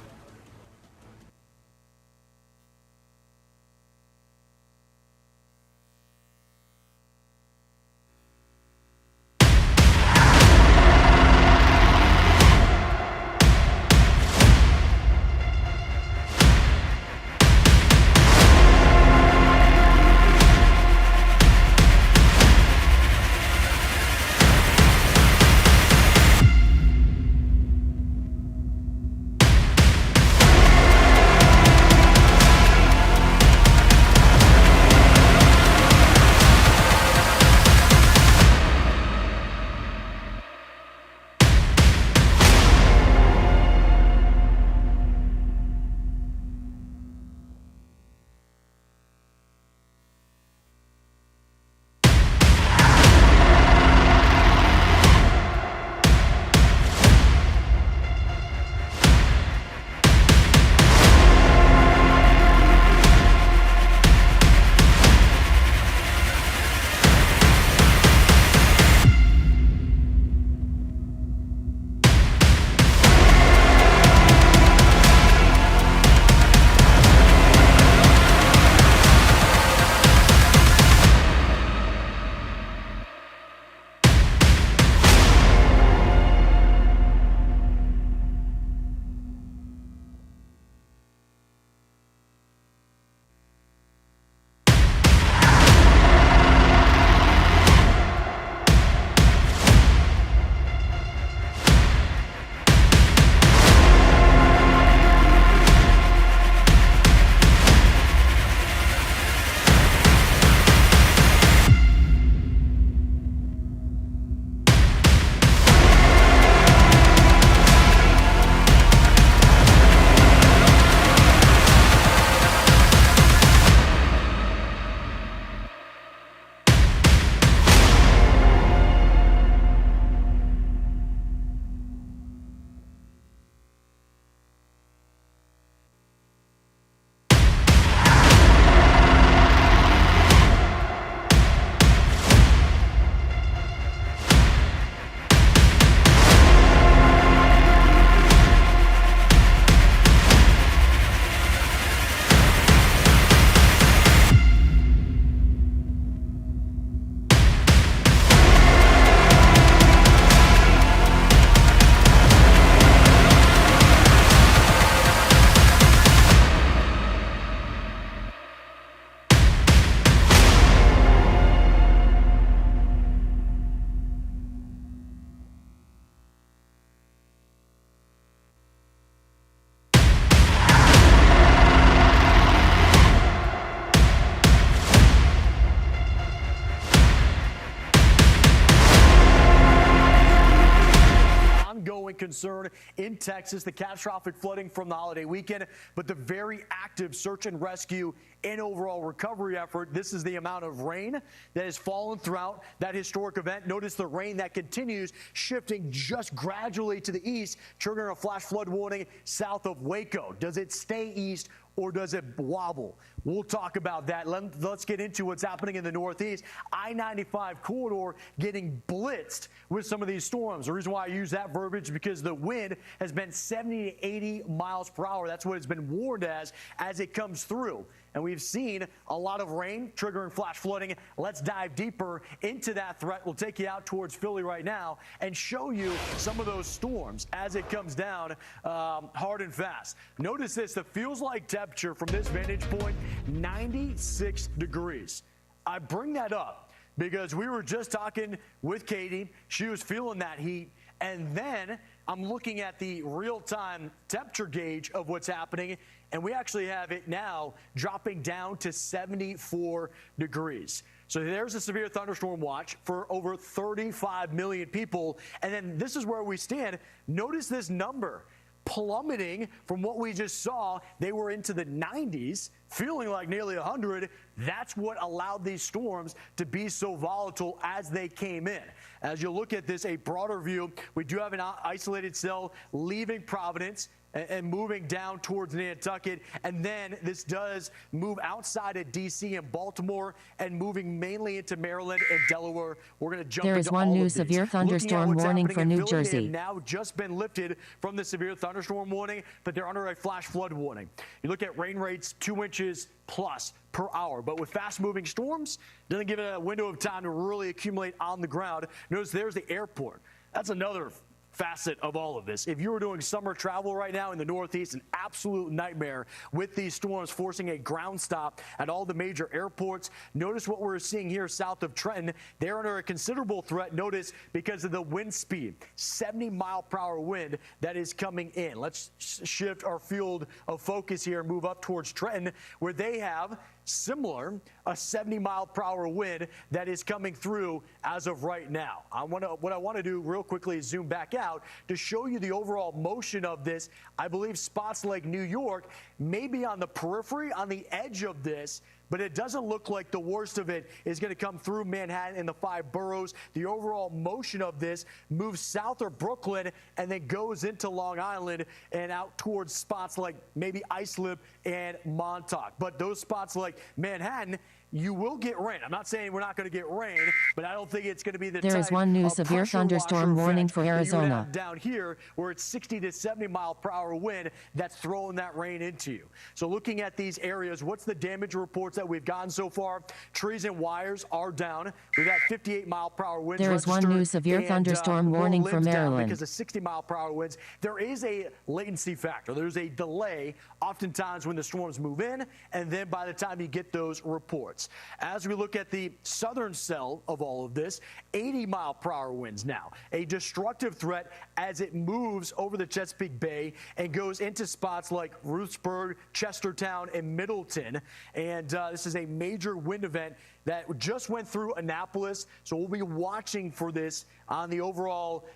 concern in Texas, the catastrophic flooding from the holiday weekend, but the very active search and rescue and overall recovery effort. This is the amount of rain that has fallen throughout that historic event. Notice the rain that continues shifting just gradually to the east, triggering a flash flood warning south of Waco. Does it stay east or does it wobble? We'll talk about that. Let's get into what's happening in the Northeast. I-95 corridor getting blitzed with some of these storms. The reason why I use that verbiage is because the wind has been 70 to 80 miles per hour. That's what it's been warned as it comes through. And we've seen a lot of rain triggering flash flooding. Let's dive deeper into that threat. We'll take you out towards Philly right now and show you some of those storms as it comes down hard and fast. Notice this, the feels like temperature from this vantage point, 96 degrees. I bring that up because we were just talking with Katie. She was feeling that heat. And then I'm looking at the real-time temperature gauge of what's happening, and we actually have it now dropping down to 74 degrees. So there's a severe thunderstorm watch for over 35 million people. And then this is where we stand. Notice this number plummeting from what we just saw. They were into the 90s, feeling like nearly 100. That's what allowed these storms to be so volatile as they came in. As you look at this, a broader view, we do have an isolated cell leaving Providence and moving down towards Nantucket. And then this does move outside of D.C. and Baltimore and moving mainly into Maryland and Delaware. We're going to jump There is into one all new of these. severe thunderstorm Looking at what's warning happening for in New Philly, they Jersey. have now just been lifted from the severe thunderstorm warning, but they're under a flash flood warning. You look at rain rates, 2 inches plus per hour. But with fast-moving storms, doesn't give it a window of time to really accumulate on the ground. Notice there's the airport. That's another facet of all of this. If you were doing summer travel right now in the Northeast, an absolute nightmare with these storms forcing a ground stop at all the major airports. Notice what we're seeing here south of Trenton. They're under a considerable threat, notice, because of the wind speed, 70-mile-per-hour wind that is coming in. Let's shift our field of focus here and move up towards Trenton, where they have similar, a 70-mile-per-hour wind that is coming through as of right now. What I want to do real quickly is zoom back out to show you the overall motion of this. I believe spots like New York may be on the periphery, on the edge of this, but it doesn't look like the worst of it is going to come through Manhattan and the 5 boroughs. The overall motion of this moves south of Brooklyn and then goes into Long Island and out towards spots like maybe Islip and Montauk. But those spots like Manhattan, you will get rain. I'm not saying we're not going to get rain, but I don't think it's going to be the There is type one new of severe pressure thunderstorm washer warning effect for that you would Arizona. have down here where it's 60 to 70 mile per hour wind that's throwing that rain into you. So looking at these areas, what's the damage reports that we've gotten so far? Trees and wires are down. We've had 58 mile per hour winds There is one registered new severe and, thunderstorm more warning for limbs down Maryland. because of 60 mile per hour winds. There is a latency factor. There's a delay oftentimes when the storms move in and then by the time you get those reports. As we look at the southern cell of all of this, 80 mile per hour winds now, a destructive threat as it moves over the Chesapeake Bay and goes into spots like Ruthsburg, Chestertown, and Middleton. And this is a major wind event that just went through Annapolis. So we'll be watching for this on the overall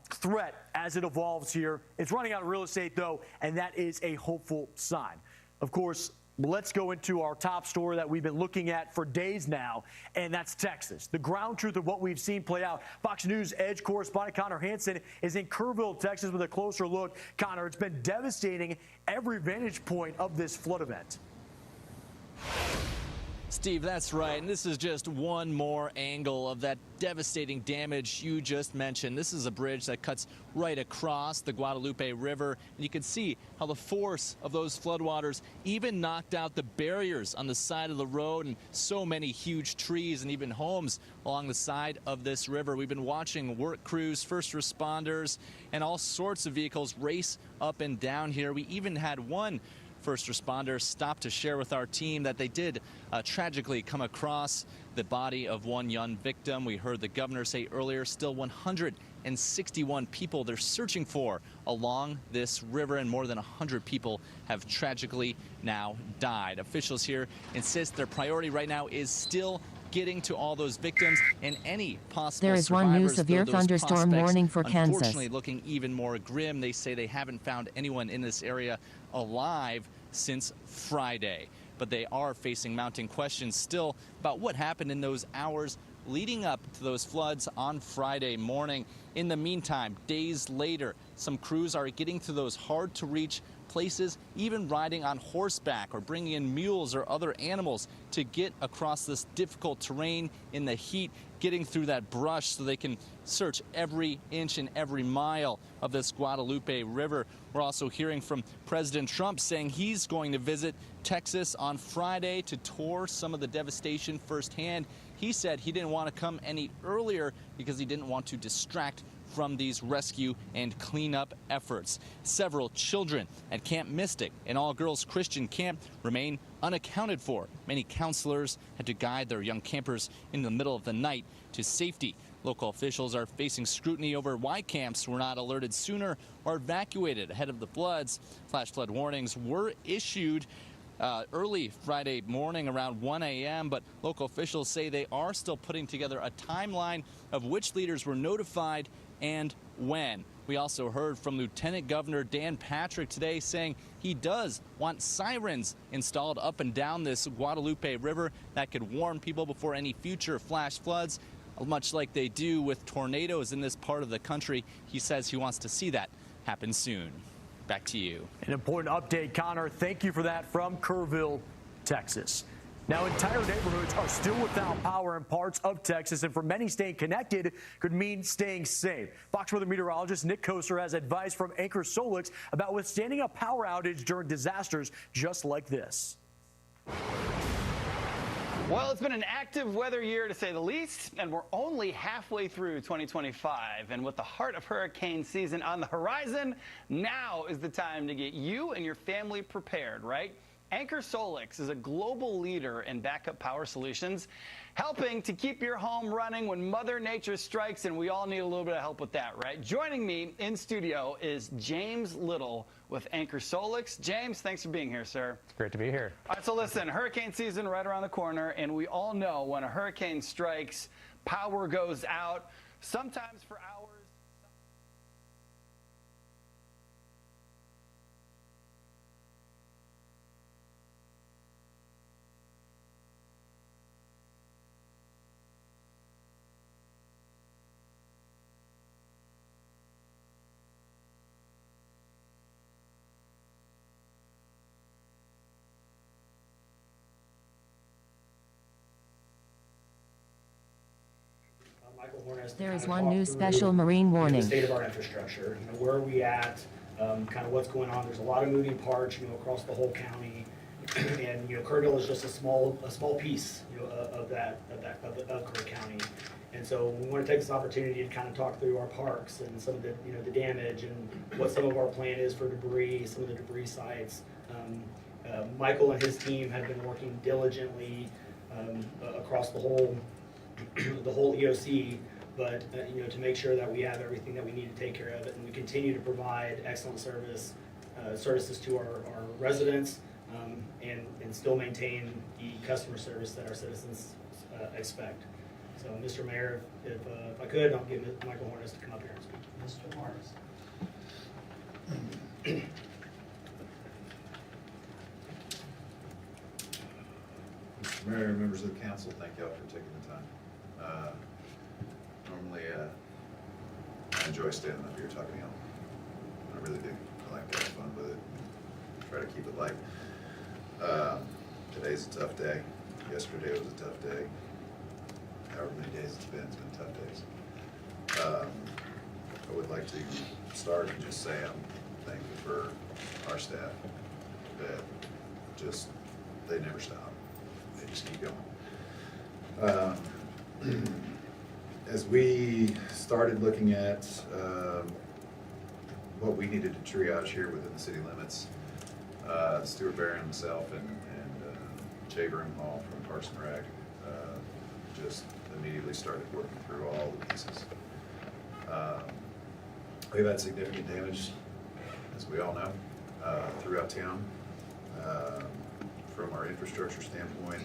threat as it evolves here. It's running out of real estate, though, and that is a hopeful sign. Of course, let's go into our top story that we've been looking at for days now, and that's Texas. The ground truth of what we've seen play out. Fox News Edge correspondent Connor Hansen is in Kerrville, Texas with a closer look. Connor, it's been devastating every vantage point of this flood event. Steve, that's right. And this is just one more angle of that devastating damage you just mentioned. This is a bridge that cuts right across the Guadalupe River. And you can see how the force of those floodwaters even knocked out the barriers on the side of the road and so many huge trees and even homes along the side of this river. We've been watching work crews, first responders, and all sorts of vehicles race up and down here. We even had one first responders stopped to share with our team that they did tragically come across the body of one young victim. We heard the governor say earlier, still 161 people they're searching for along this river, and more than 100 people have tragically now died. Officials here insist their priority right now is still getting to all those victims and any possible There is one new survivors, severe though those thunderstorm prospects, warning for Kansas. Unfortunately, looking even more grim. They say they haven't found anyone in this area alive since Friday. But they are facing mounting questions still about what happened in those hours leading up to those floods on Friday morning. In the meantime, days later, some crews are getting to those hard-to-reach places, even riding on horseback or bringing in mules or other animals to get across this difficult terrain in the heat, getting through that brush so they can search every inch and every mile of this Guadalupe River. We're also hearing from President Trump saying he's going to visit Texas on Friday to tour some of the devastation firsthand. He said he didn't want to come any earlier because he didn't want to distract from these rescue and cleanup efforts. Several children at Camp Mystic, an all-girls Christian camp, remain unaccounted for. Many counselors had to guide their young campers in the middle of the night to safety. Local officials are facing scrutiny over why camps were not alerted sooner or evacuated ahead of the floods. Flash flood warnings were issued early Friday morning around 1 a.m., but local officials say they are still putting together a timeline of which leaders were notified and when. We also heard from Lieutenant Governor Dan Patrick today saying he does want sirens installed up and down this Guadalupe River that could warn people before any future flash floods, much like they do with tornadoes in this part of the country. He says he wants to see that happen soon. Back to you. An important update, Connor. Thank you for that from Kerrville, Texas. Now, entire neighborhoods are still without power in parts of Texas, and for many, staying connected could mean staying safe. Fox weather meteorologist Nick Koster has advice from Anchor Solix about withstanding a power outage during disasters just like this. Well, it's been an active weather year to say the least, and we're only halfway through 2025. And with the heart of hurricane season on the horizon, now is the time to get you and your family prepared, right? Anchor Solix is a global leader in backup power solutions, helping to keep your home running when Mother Nature strikes, and we all need a little bit of help with that, right? Joining me in studio is James Little with Anchor Solix. James, thanks for being here, sir. It's great to be here. All right, so listen, hurricane season right around the corner, and we all know when a hurricane strikes, power goes out, sometimes for hours. Michael Horn There is one new special marine warning. The state of our infrastructure, where are we at, kind of what's going on. There's a lot of moving parts, across the whole county, and Kerrville is just a small piece, of Kerr County. And so we want to take this opportunity to kind of talk through our parks and some of the, the damage and what some of our plan is for debris, some of the debris sites. Michael and his team have been working diligently across the whole EOC, but to make sure that we have everything that we need to take care of it, and we continue to provide excellent services to our residents, and still maintain the customer service that our citizens expect. So, Mr. Mayor, if I could, I'll give Michael Hornes to come up here and speak. Mr. Hornes. Mr. Mayor, members of the council, thank y'all for taking the time. Normally, I enjoy standing up here talking to y'all. I really do. I like to have fun with it. Try to keep it light. Today's a tough day. Yesterday was a tough day. However many days it's been tough days. I would like to start and just say I'm thankful for our staff that they never stop. They just keep going. As we started looking at what we needed to triage here within the city limits, Stuart Barron, myself, and Jay Broomhall from Parks and Rec just immediately started working through all the pieces. We've had significant damage, as we all know, throughout town. From our infrastructure standpoint,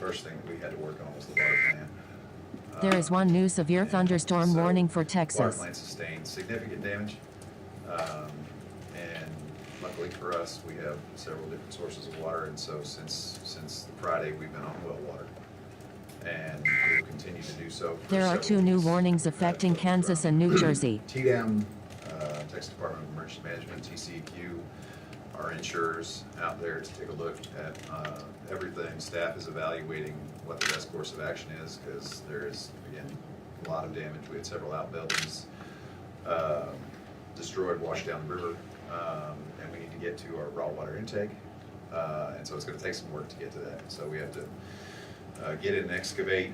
first thing that we had to work on was the water plant. There is one new severe thunderstorm warning for Water Texas. plant sustained significant damage. And luckily for us, we have several different sources of water. And so since Friday, we've been on well water. And we will continue to do so. There are 2 new warnings affecting Kansas and New Jersey. TDM, Texas Department of Emergency Management, TCEQ, our insurers out there to take a look at everything. Staff is evaluating what the best course of action is because there is, again, a lot of damage. We had several outbuildings destroyed, washed down the river, and we need to get to our raw water intake. And so it's going to take some work to get to that. So we have to get in and excavate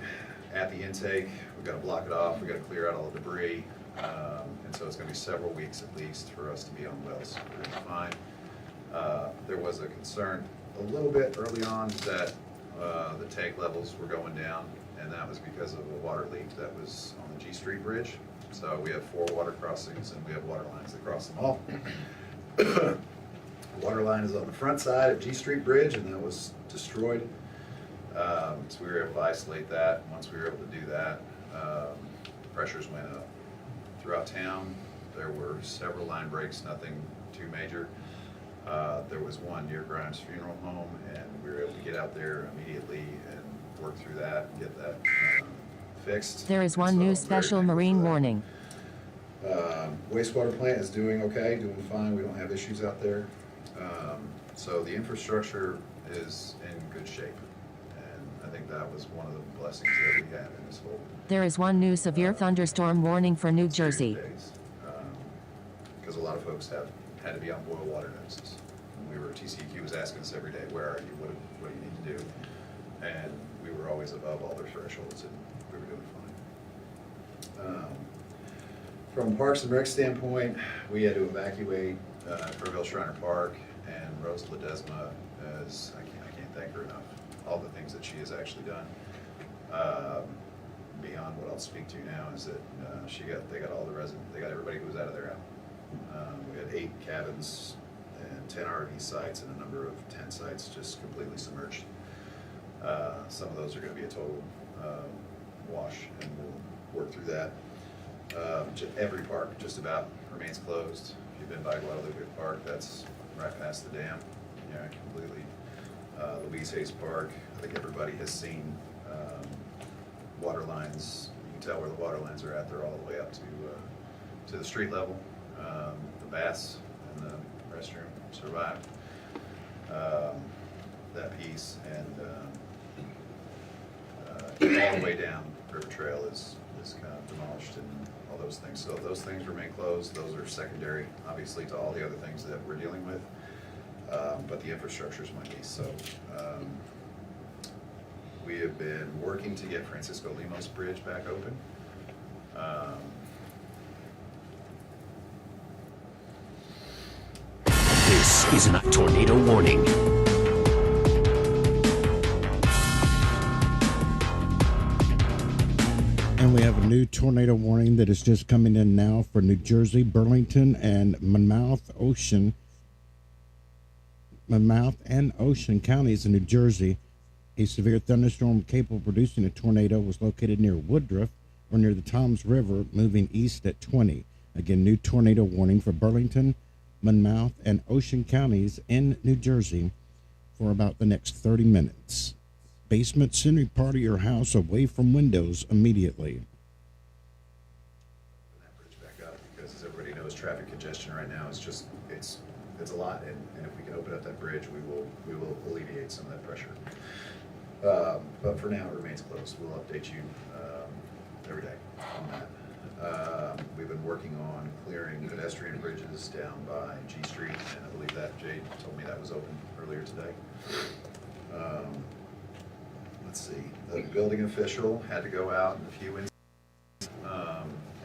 at the intake. We've got to block it off. We've got to clear out all the debris. And so it's going to be several weeks at least for us to be on wells. We're going to be fine. There was a concern a little bit early on that the tank levels were going down, and that was because of a water leak that was on the G Street Bridge. So we have 4 water crossings, and we have water lines that cross them all. The water line is on the front side of G Street Bridge, and that was destroyed. So we were able to isolate that. Once we were able to do that, pressures went up. Throughout town, there were several line breaks, nothing too major. There was one near Grimes Funeral Home, and we were able to get out there immediately and work through that and get that fixed. There is one new special marine warning. Wastewater plant is doing okay, doing fine. We don't have issues out there. So the infrastructure is in good shape. And I think that was one of the blessings that we had in this whole There is one new severe thunderstorm warning for New Jersey. because a lot of folks have had to be on boil water notices. And TCEQ was asking us every day, where are you? What do you need to do? And we were always above all their thresholds, and we were doing fine. From Parks and Rec standpoint, we had to evacuate Kerrville Shriner Park, and Rosa Ledesma, as I can't thank her enough. All the things that she has actually done. Beyond what I'll speak to now is that they got everybody who was out of there out. We had 8 cabins and 10 RV sites and a number of tent sites just completely submerged. Some of those are going to be a total wash, and we'll work through that. Every park just about remains closed. If you've been by Guadalupe Park, that's right past the dam, completely. Louise Hayes Park, I think everybody has seen water lines. You can tell where the water lines are at. They're all the way up to the street level. The baths and the restroom survived that piece, and all the way down River Trail is kind of demolished and all those things. So those things remain closed. Those are secondary, obviously, to all the other things that we're dealing with. But the infrastructures might be. So we have been working to get Francisco Lemos Bridge back open. This is a tornado warning. And we have a new tornado warning that is just coming in now for New Jersey, Burlington, and Monmouth and Ocean counties in New Jersey. A severe thunderstorm capable of producing a tornado was located near Woodruff or near the Toms River, moving east at 20. Again, new tornado warning for Burlington, Monmouth, and Ocean counties in New Jersey for about the next 30 minutes. Basement, center part of your house away from windows immediately. That bridge back up, because as everybody knows, traffic congestion right now is just it's a lot, and if we can open up that bridge, we will alleviate some of that pressure. But for now, it remains closed. We'll update you every day on that. We've been working on clearing pedestrian bridges down by G Street, and I believe that Jade told me that was open earlier today. Let's see, the building official had to go out in a few instances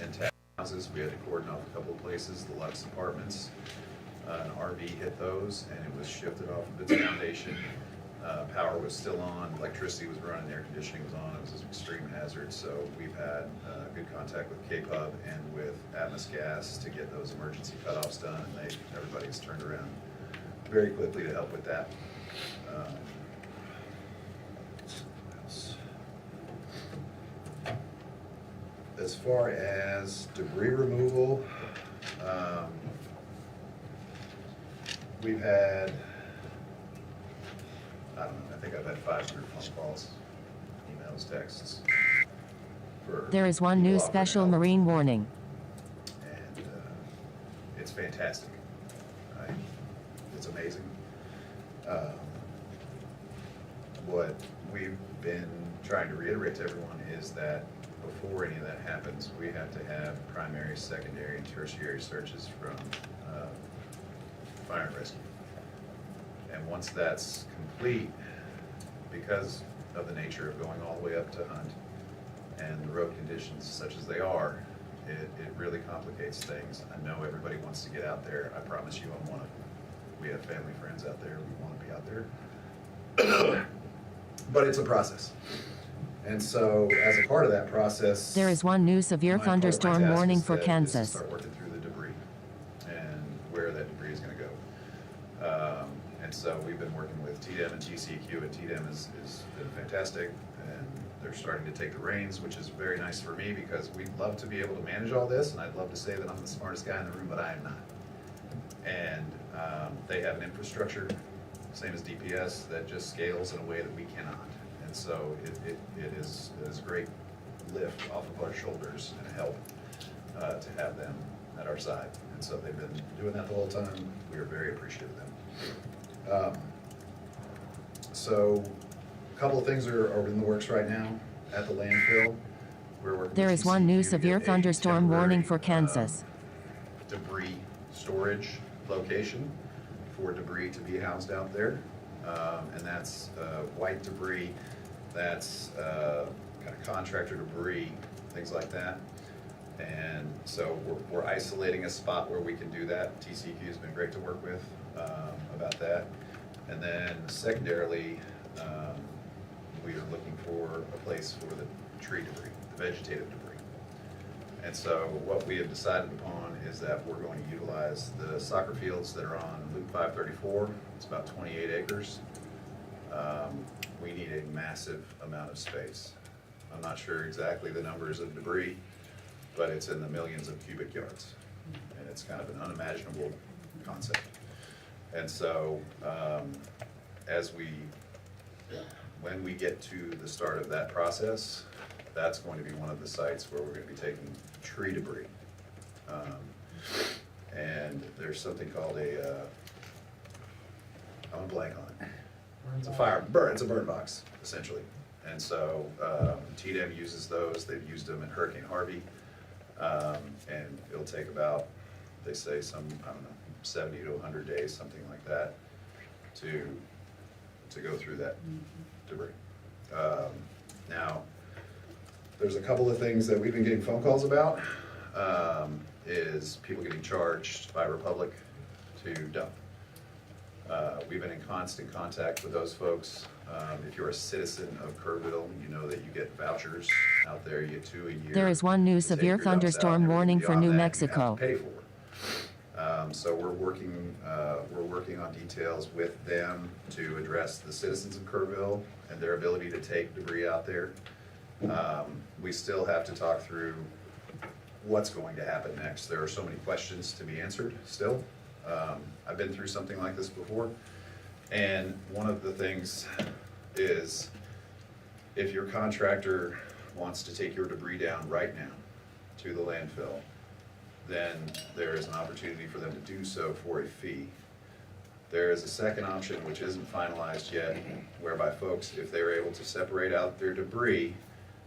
and tag houses. We had to cordon off a couple of places, the Lux apartments. An RV hit those, and it was shifted off of its foundation. Power was still on, electricity was running, air conditioning was on. It was an extreme hazard, so we've had good contact with K-Pub and with Atmos Gas to get those emergency cutoffs done, and everybody's turned around very quickly to help with that. as far as debris removal, we've had, I don't know, I think I've had 500 phone calls, emails, texts. There is one new special marine warning. And it's fantastic. It's amazing. What we've been trying to reiterate to everyone is that before any of that happens, we have to have primary, secondary, and tertiary searches from fire and rescue. And once that's complete, because of the nature of going all the way up to Hunt and the road conditions such as they are, it really complicates things. I know everybody wants to get out there. I promise you I'm one of them. We have family, friends out there. We want to be out there. But it's a process. And so as a part of that process, There is one new severe thunderstorm warning for Kansas. start working through the debris and where that debris is going to go. And so we've been working with TDEM and TCEQ, and TDEM has been fantastic, and they're starting to take the reins, which is very nice for me because we'd love to be able to manage all this, and I'd love to say that I'm the smartest guy in the room, but I am not. And they have an infrastructure, same as DPS, that just scales in a way that we cannot. And so it is a great lift off of our shoulders and a help to have them at our side. And so they've been doing that the whole time. We are very appreciative of them. So a couple of things are in the works right now at the landfill. We're working There with is one TCEQ new to severe get a thunderstorm warning for temporary, Kansas. Debris storage location for debris to be housed out there. And that's white debris, that's kind of contractor debris, things like that. And so we're isolating a spot where we can do that. TCEQ has been great to work with about that. And then secondarily, we are looking for a place for the tree debris, the vegetative debris. And so what we have decided upon is that we're going to utilize the soccer fields that are on Loop 534. It's about 28 acres. We need a massive amount of space. I'm not sure exactly the numbers of debris, but it's in the millions of cubic yards. And it's kind of an unimaginable concept. And so when we get to the start of that process, that's going to be one of the sites where we're going to be taking tree debris. And there's something called I'm blank on it. It's a burn box, essentially. And so TDEM uses those. They've used them in Hurricane Harvey. And it'll take about, they say, 70 to 100 days, something like that, to go through that debris. Now, there's a couple of things that we've been getting phone calls about, is people getting charged by Republic to dump. We've been in constant contact with those folks. If you're a citizen of Kerrville, you know that you get vouchers out there. You get 2 a year. There is one new severe thunderstorm warning for New Mexico. Pay for. So we're working on details with them to address the citizens of Kerrville and their ability to take debris out there. We still have to talk through what's going to happen next. There are so many questions to be answered still. I've been through something like this before, and one of the things is if your contractor wants to take your debris down right now to the landfill, then there is an opportunity for them to do so for a fee. There is a second option, which isn't finalized yet, whereby folks, if they're able to separate out their debris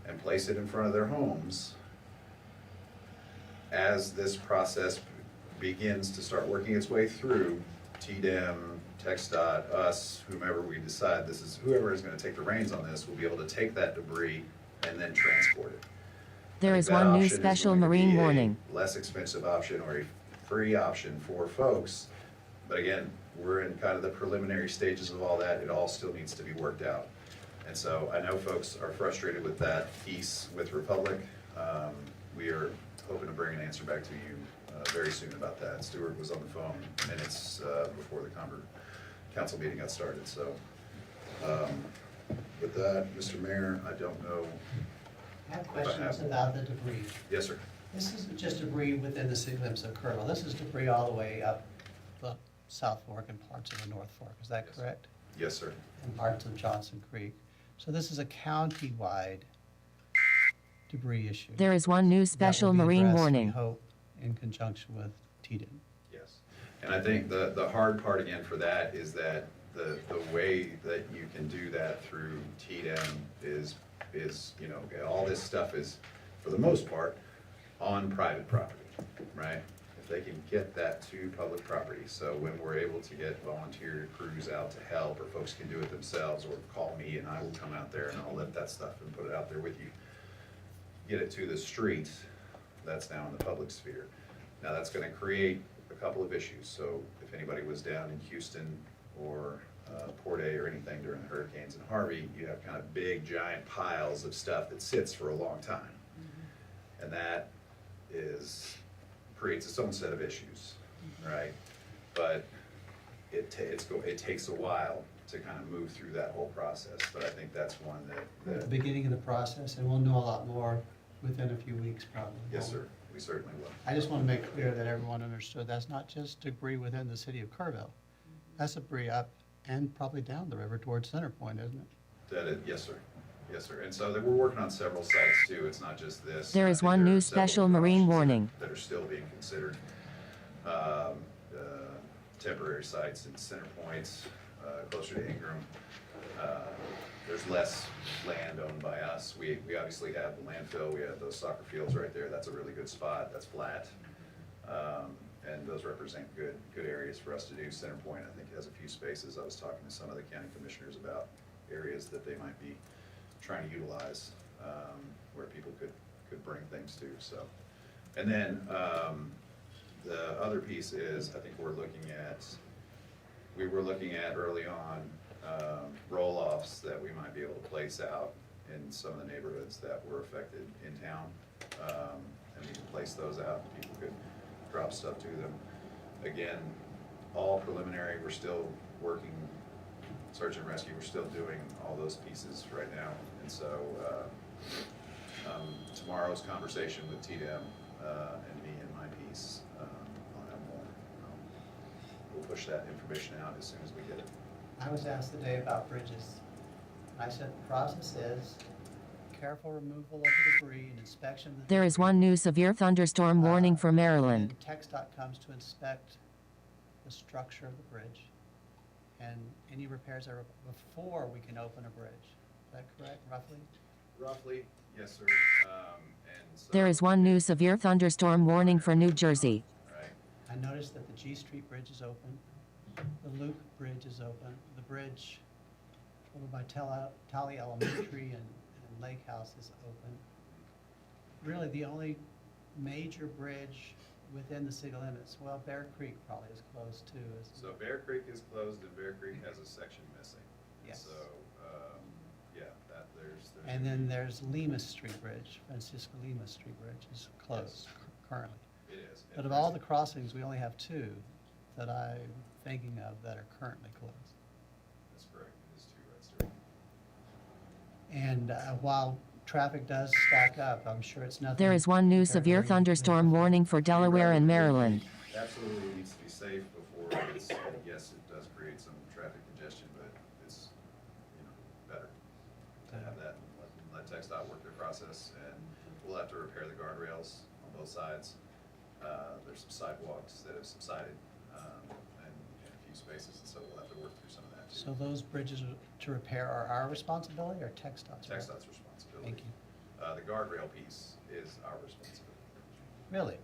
and place it in front of their homes, as this process begins to start working its way through, TDEM, TxDOT, us, whomever we decide whoever is going to take the reins on this will be able to take that debris and then transport it. There is That one new option is special going to marine be a warning. less expensive option or a free option for folks. But again, we're in kind of the preliminary stages of all that. It all still needs to be worked out. And so I know folks are frustrated with that piece with Republic. We are hoping to bring an answer back to you very soon about that. Stuart was on the phone minutes before the council meeting got started. So with that, Mr. Mayor, I don't know I have questions about the debris. Yes, sir. This isn't just debris within the city limits of Kerrville. This is debris all the way up the South Fork and parts of the North Fork. Is that correct? Yes, sir. And parts of Johnson Creek. So this is a county-wide debris issue. There is one new special that will be marine addressed, warning. we hope, in conjunction with TDIM. Yes. And I think the hard part again for that is that the way that you can do that through TDM is, you know, all this stuff is, for the most part, on private property, right? If they can get that to public property. So when we're able to get volunteer crews out to help, or folks can do it themselves, or call me and I will come out there and I'll lift that stuff and put it out there with you. Get it to the streets, that's now in the public sphere. Now that's gonna create a couple of issues. So if anybody was down in Houston or Port A or anything during the hurricanes and Harvey, you have kind of big giant piles of stuff that sits for a long time. And that creates its own set of issues, right? But it takes a while to kind of move through that whole process. But I think that's one At the beginning of the process, and we'll know a lot more within a few weeks probably. Yes, sir, we certainly will. I just want to make clear that everyone understood that's not just debris within the city of Kerrville. That's debris up and probably down the river towards Center Point, isn't it? Yes, sir. Yes, sir. And so we're working on several sites too. It's not just this. There is one new special marine warning. That are still being considered. Temporary sites in Center Points, closer to Ingram. There's less land owned by us. We obviously have the landfill. We have those soccer fields right there. That's a really good spot. That's flat. And those represent good areas for us to do. Center Point, I think, has a few spaces. I was talking to some of the county commissioners about areas that they might be trying to utilize, where people could bring things to. So, and then the other piece is, I think we were looking at early on roll-offs that we might be able to place out in some of the neighborhoods that were affected in town, and we can place those out and people could drop stuff to them. Again, all preliminary. We're still working search and rescue. We're still doing all those pieces right now. And so tomorrow's conversation with TDM and me and my piece, I'll have more. We'll push that information out as soon as we get it. I was asked today about bridges. I said the process is careful removal of the debris and inspection. There is one new severe thunderstorm warning for Maryland. And TxDOT comes to inspect the structure of the bridge, and any repairs are before we can open a bridge. Is that correct, roughly? Roughly, yes, sir. And so There is one new severe thunderstorm warning for New Jersey. I noticed that the G Street Bridge is open, the Loop Bridge is open, the bridge over by Tally Elementary and Lake House is open. Really, the only major bridge within the city limits, well, Bear Creek probably is closed too. So Bear Creek is closed and Bear Creek has a section missing. Yes. So, yeah, there's. And then there's Lima Street Bridge, Francisco Lima Street Bridge is closed currently. It is. But of all the crossings, we only have two that I'm thinking of that are currently closed. That's correct. It is two, that's true. And while traffic does stack up, I'm sure it's nothing. There is one new severe thunderstorm warning for Delaware and Maryland. Absolutely needs to be safe before it's, yes, it does create some traffic congestion, but it's, better to have that and let TxDOT work their process. And we'll have to repair the guardrails on both sides. There's some sidewalks that have subsided, and a few spaces, and so we'll have to work through some of that too. So those bridges to repair are our responsibility or TxDOT's? TxDOT's responsibility. Thank you. The guardrail piece is our responsibility. Really?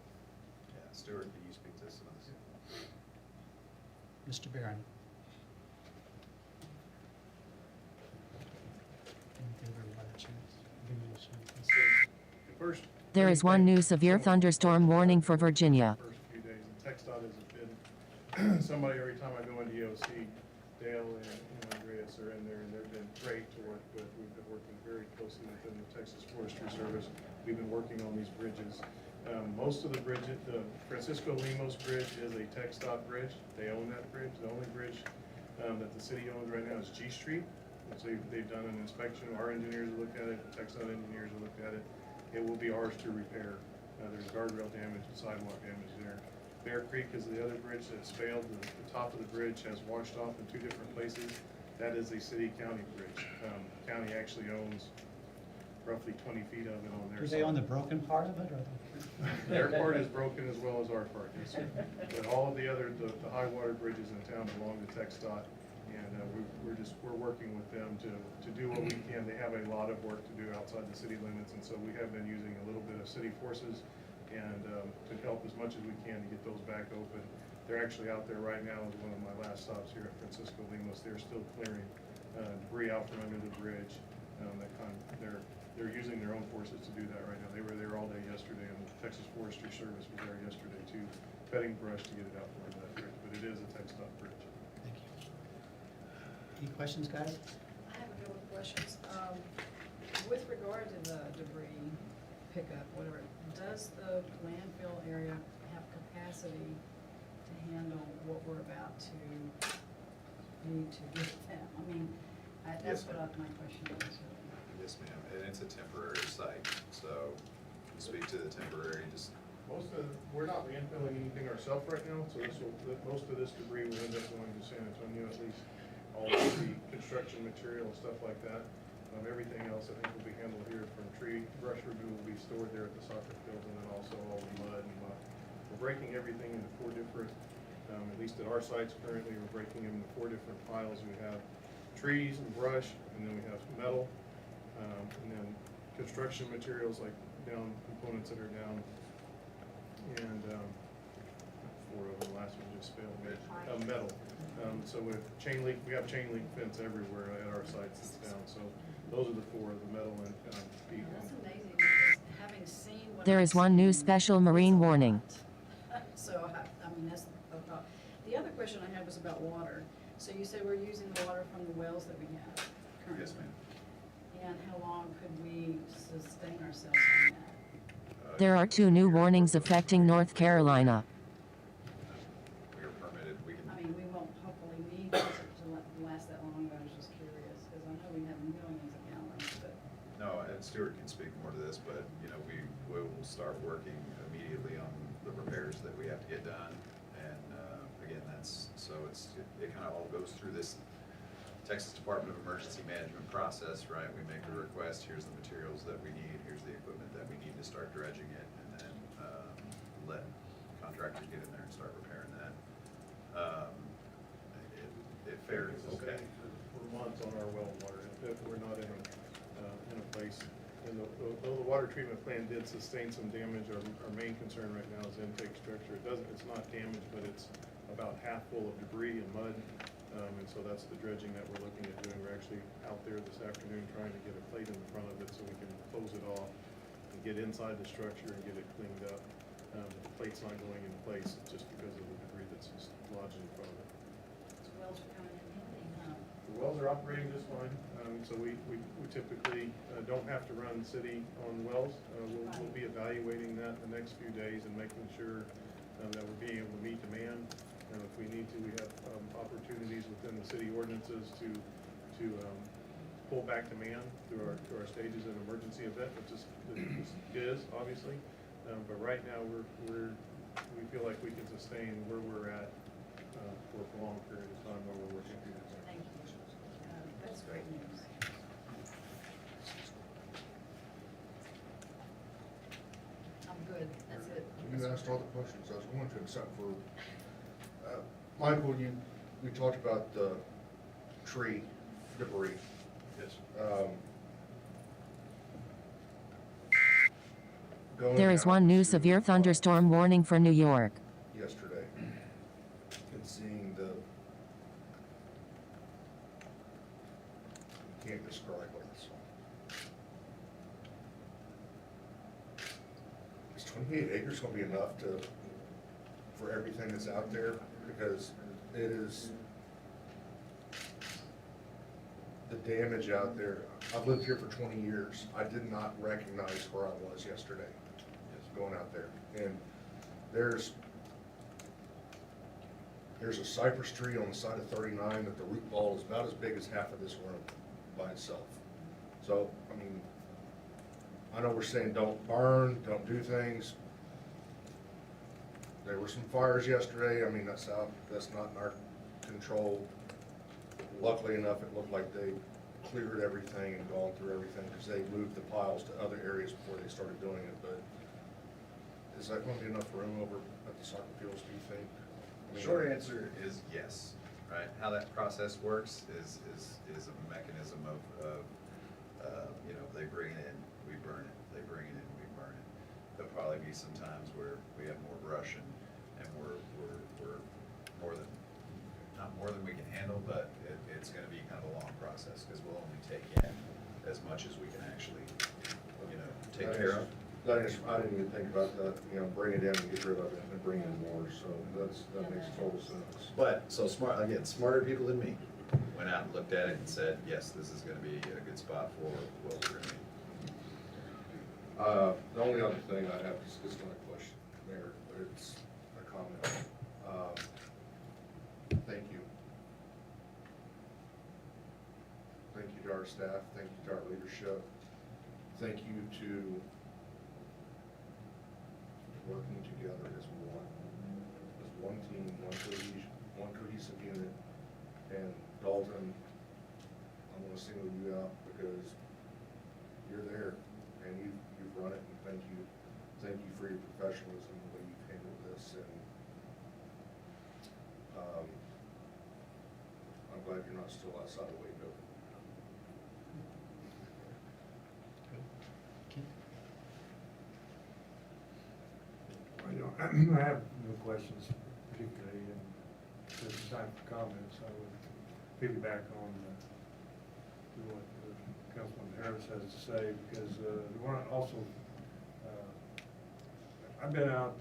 Yeah, Stuart, can you speak to some of this? Mr. Barron? Give everybody a chance. Give me a chance. First, There is one new severe thunderstorm warning for Virginia. first few days, and TxDOT has been somebody every time I go into EOC, Dale and Andreas are in there, and they've been great to work with. We've been working very closely with them, the Texas Forestry Service. We've been working on these bridges. Most of the bridges, the Francisco Limos Bridge is a TxDOT bridge. They own that bridge. The only bridge that the city owns right now is G Street, they've done an inspection. Our engineers will look at it, TxDOT engineers will look at it. It will be ours to repair. There's guardrail damage and sidewalk damage there. Bear Creek is the other bridge that's failed. The top of the bridge has washed off in 2 different places. That is a city-county bridge. County actually owns roughly 20 feet of it on their Are side. they on the broken part of it, or? Their part is broken as well as our part, yes, sir. But all of the other, the high water bridges in town belong to TxDOT, and we're working with them to do what we can. They have a lot of work to do outside the city limits, and so we have been using a little bit of city forces and to help as much as we can to get those back open. They're actually out there right now as one of my last stops here at Francisco Lemos. They're still clearing debris out from under the bridge. They're using their own forces to do that right now. They were there all day yesterday, and the Texas Forestry Service was there yesterday too, cutting brush to get it out from under that bridge. But it is a TxDOT bridge. Thank you. Any questions, guys? I have a couple of questions. With regard to the debris pickup, whatever, does the landfill area have capacity to handle what we're about to need to get them? I mean, that's what my question is. Yes, ma'am, and it's a temporary site, so speak to the temporary, just. We're not landfilling anything ourselves right now, so most of this debris will end up going to San Antonio, at least all of the construction material and stuff like that. Everything else I think will be handled here from brush removal will be stored there at the soccer field, and then also all the mud and muck. We're breaking everything into 4 different, at least at our sites currently, we're breaking them into 4 different piles. We have trees and brush, and then we have metal, and then construction materials like down components that are down, and 4 of them. The last one just failed me. Metal. So with chain link, we have chain link fence everywhere at our sites that's down. So those are the 4: the metal and feet. That's amazing, because having seen what There I've is one seen, new special marine warning. So, I mean, that's the thought. The other question I had was about water. So you said we're using the water from the wells that we have currently. Yes, ma'am. And how long could we sustain ourselves on that? There are 2 new warnings affecting North Carolina. We are permitted, we can. I mean, we won't hopefully need it to last that long, but I was just curious, because I know we have millions of gallons, but. No, and Stuart can speak more to this, but, we will start working immediately on the repairs that we have to get done. And, again, it kind of all goes through this Texas Department of Emergency Management process, right? We make a request, here's the materials that we need, here's the equipment that we need to start dredging it, and then, let contractors get in there and start repairing that. It fares okay. For months on our well water, if we're not in a place. And though the water treatment plant did sustain some damage, our main concern right now is intake structure. It's not damaged, but it's about half full of debris and mud. And so that's the dredging that we're looking at doing. We're actually out there this afternoon trying to get a plate in the front of it so we can close it off and get inside the structure and get it cleaned up. The plate's not going in place just because of the debris that's just lodged in front of it. The wells are coming in handy, huh? The wells are operating just fine, so we typically don't have to run city on wells. We'll be evaluating that the next few days and making sure that we're being able to meet demand. If we need to, we have opportunities within the city ordinances to pull back demand through our stages of emergency event, which is obviously. But right now we feel like we can sustain where we're at for a long period of time while we're working through this. Thank you. That's great news. I'm good. That's it. You asked all the questions I was going to, except for, Michael, we talked about the tree debris. Yes. There is one new severe thunderstorm warning for New York. Yesterday, and seeing you can't describe what I saw. Is 28 acres going to be enough for everything that's out there? Because it is the damage out there. I've lived here for 20 years. I did not recognize where I was yesterday, going out there. And there's a cypress tree on the side of 39 that the root ball is about as big as half of this room. by itself. So, I mean, I know we're saying don't burn, don't do things. There were some fires yesterday. I mean, that's not in our control. Luckily enough, it looked like they cleared everything and gone through everything because they moved the piles to other areas before they started doing it. But is that going to be enough room over at the soccer fields, do you think? I mean, Short answer is yes, right? How that process works is a mechanism of you know, they bring it in, we burn it. They bring it in, we burn it. There'll probably be some times where we have more brush and we're not more than we can handle, but it's going to be kind of a long process because we'll only take in as much as we can actually, you know, take care of. I didn't even think about that, you know, bring it in and get rid of it and bring in more, so that makes total sense. But, so smart, again, smarter people than me went out and looked at it and said, yes, this is going to be a good spot for what we're going to need. The only other thing I have is not a question, Mayor, but it's a comment. Thank you. Thank you to our staff, thank you to our leadership, thank you to working together as one team, one cohesive unit. And Dalton, I want to single you out because you're there and you've run it, and thank you for your professionalism, the way you've handled this, and I'm glad you're not still outside of Waco. I have no questions particularly, and there's time for comments. I would piggyback on what Councilman Harris has to say, because also I've been out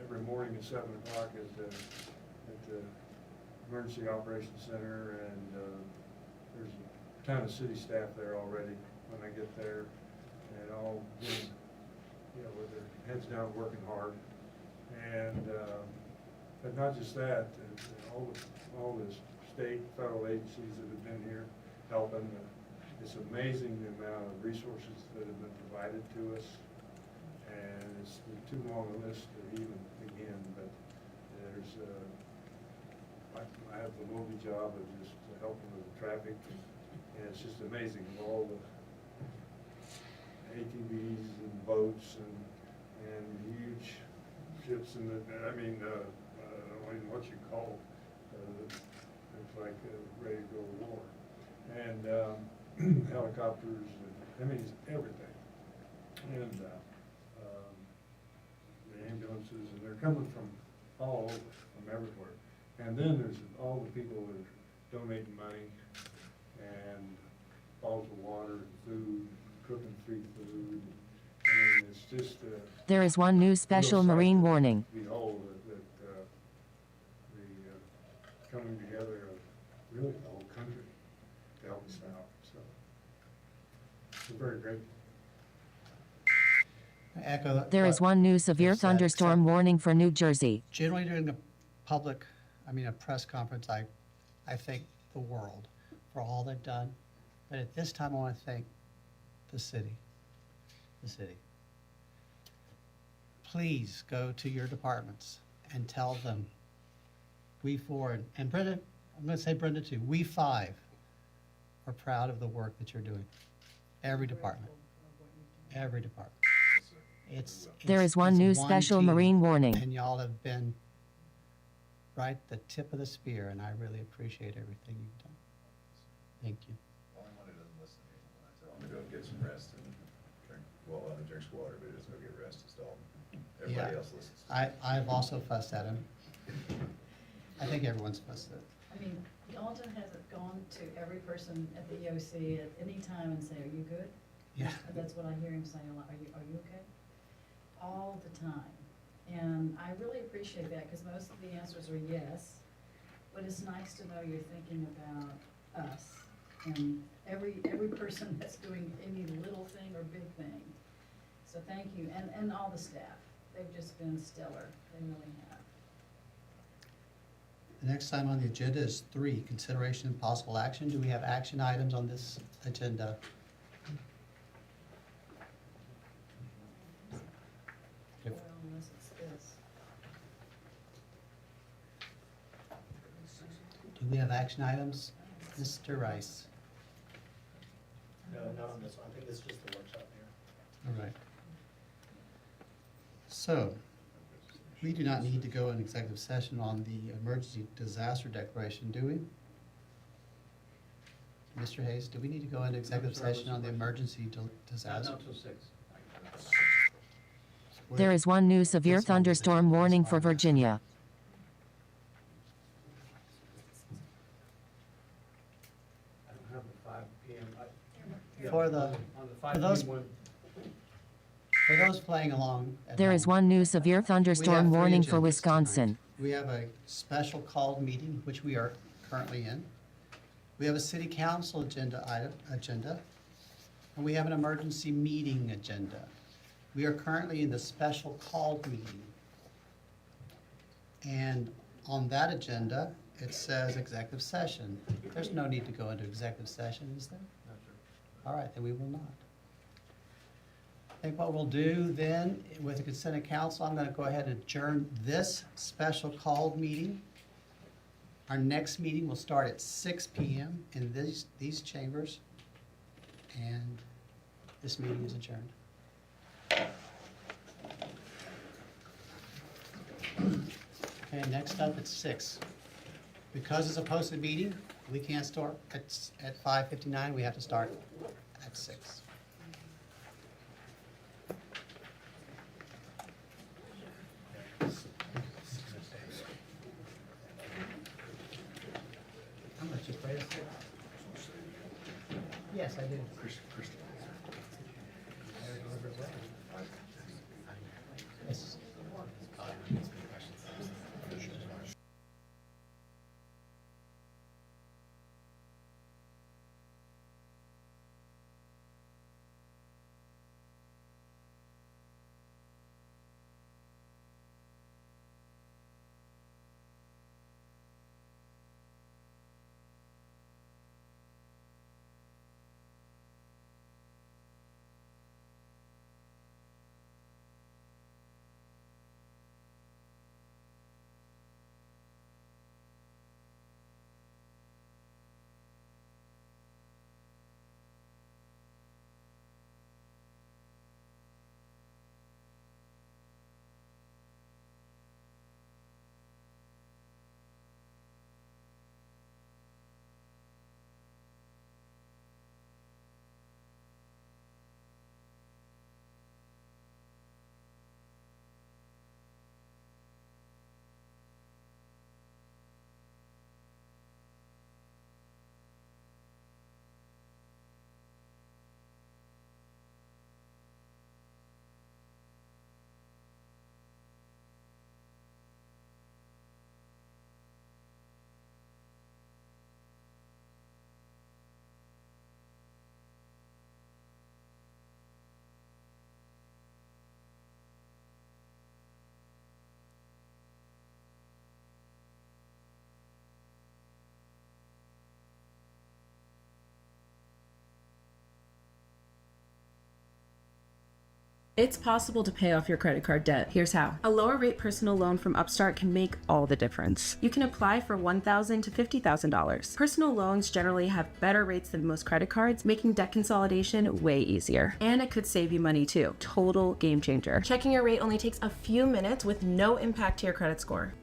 every morning at 7 o'clock at the Emergency Operations Center, and there's a ton of city staff there already when I get there, and all getting, you know, with their heads down working hard. And but not just that, all the state, federal agencies that have been here helping. It's amazing the amount of resources that have been provided to us, and it's too long a list to even begin. But there's I have the movie job of just helping with the traffic, and it's just amazing with all the ATVs and boats and huge ships and I don't know even what you call it's like ready to go to war, and helicopters, and it's everything, and the ambulances, and they're coming from all over, from everywhere. And then there's all the people that are donating money and bottles of water and food, cooking free food. I mean, it's just There is one new special marine warning. Behold, that the coming together of really the whole country to help us out. So we're very grateful. I echo. There is one new severe thunderstorm warning for New Jersey. Generally during a press conference, I thank the world for all they've done. But at this time, I want to thank the city. Please go to your departments and tell them, we four, and Brenda, I'm going to say Brenda too, we five are proud of the work that you're doing. Every department. There is one new special marine warning. And y'all have been right the tip of the spear, and I really appreciate everything you've done. Thank you. Only one who doesn't listen to me when I tell him to go get some rest and drinks water, but he doesn't go get rest, it's Dalton. Everybody else listens. I've also fussed at him. I think everyone's fussed at him. I mean, Dalton hasn't gone to every person at the EOC at any time and say, "Are you good?" Yeah. That's what I hear him saying a lot. Are you okay? All the time. And I really appreciate that because most of the answers are yes. But it's nice to know you're thinking about us and every person that's doing any little thing or big thing. So thank you, and all the staff. They've just been stellar. They really have. The next item on the agenda is 3, consideration and possible action. Do we have action items on this agenda? Well, unless it's this. Do we have action items? Mr. Rice? No, not on this one. I think this is just the workshop here. All right. So, we do not need to go in executive session on the emergency disaster declaration, do we? Mr. Hayes, do we need to go into executive session on the emergency disaster? Not until 6. There is one new severe thunderstorm warning for Virginia. I don't have the 5 p.m. For the, On the 5 for those, p.m. one, for those playing along at There is home, one new severe we thunderstorm have 3 warning for agendas Wisconsin. tonight. We have a special called meeting, which we are currently in. We have a city council agenda, and we have an emergency meeting agenda. We are currently in the special called meeting. And on that agenda, it says executive session. There's no need to go into executive session, is there? All right, then we will not. I think what we'll do then, with the consent of council, I'm going to go ahead and adjourn this special called meeting. Our next meeting will start at 6 p.m. in these chambers, and this meeting is adjourned. Okay, next up at 6. Because it's a posted meeting, we can't start at 5:59. We have to start at 6. How much you pay us? Yes, I did. Yes. It's possible to pay off your credit card debt. Here's how. A lower rate personal loan from Upstart can make all the difference. You can apply for $1,000 to $50,000. Personal loans generally have better rates than most credit cards, making debt consolidation way easier. And it could save you money too. Total game changer. Checking your rate only takes a few minutes with no impact to your credit score.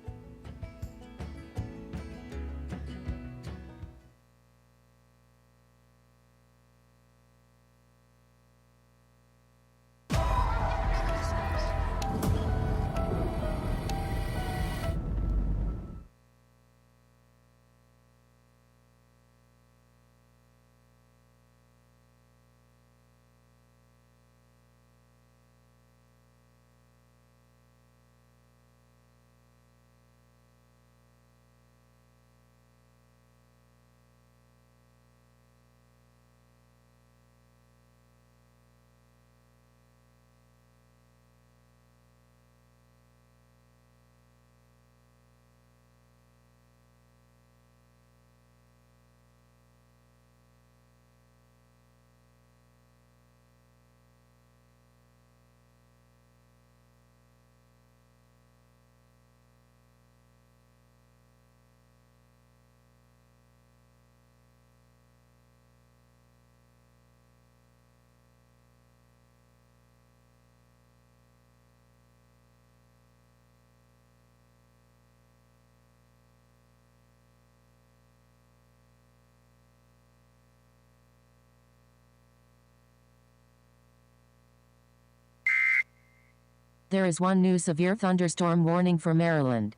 There is one new severe thunderstorm warning for Maryland.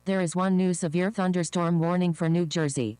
There is one new severe thunderstorm warning for New Jersey.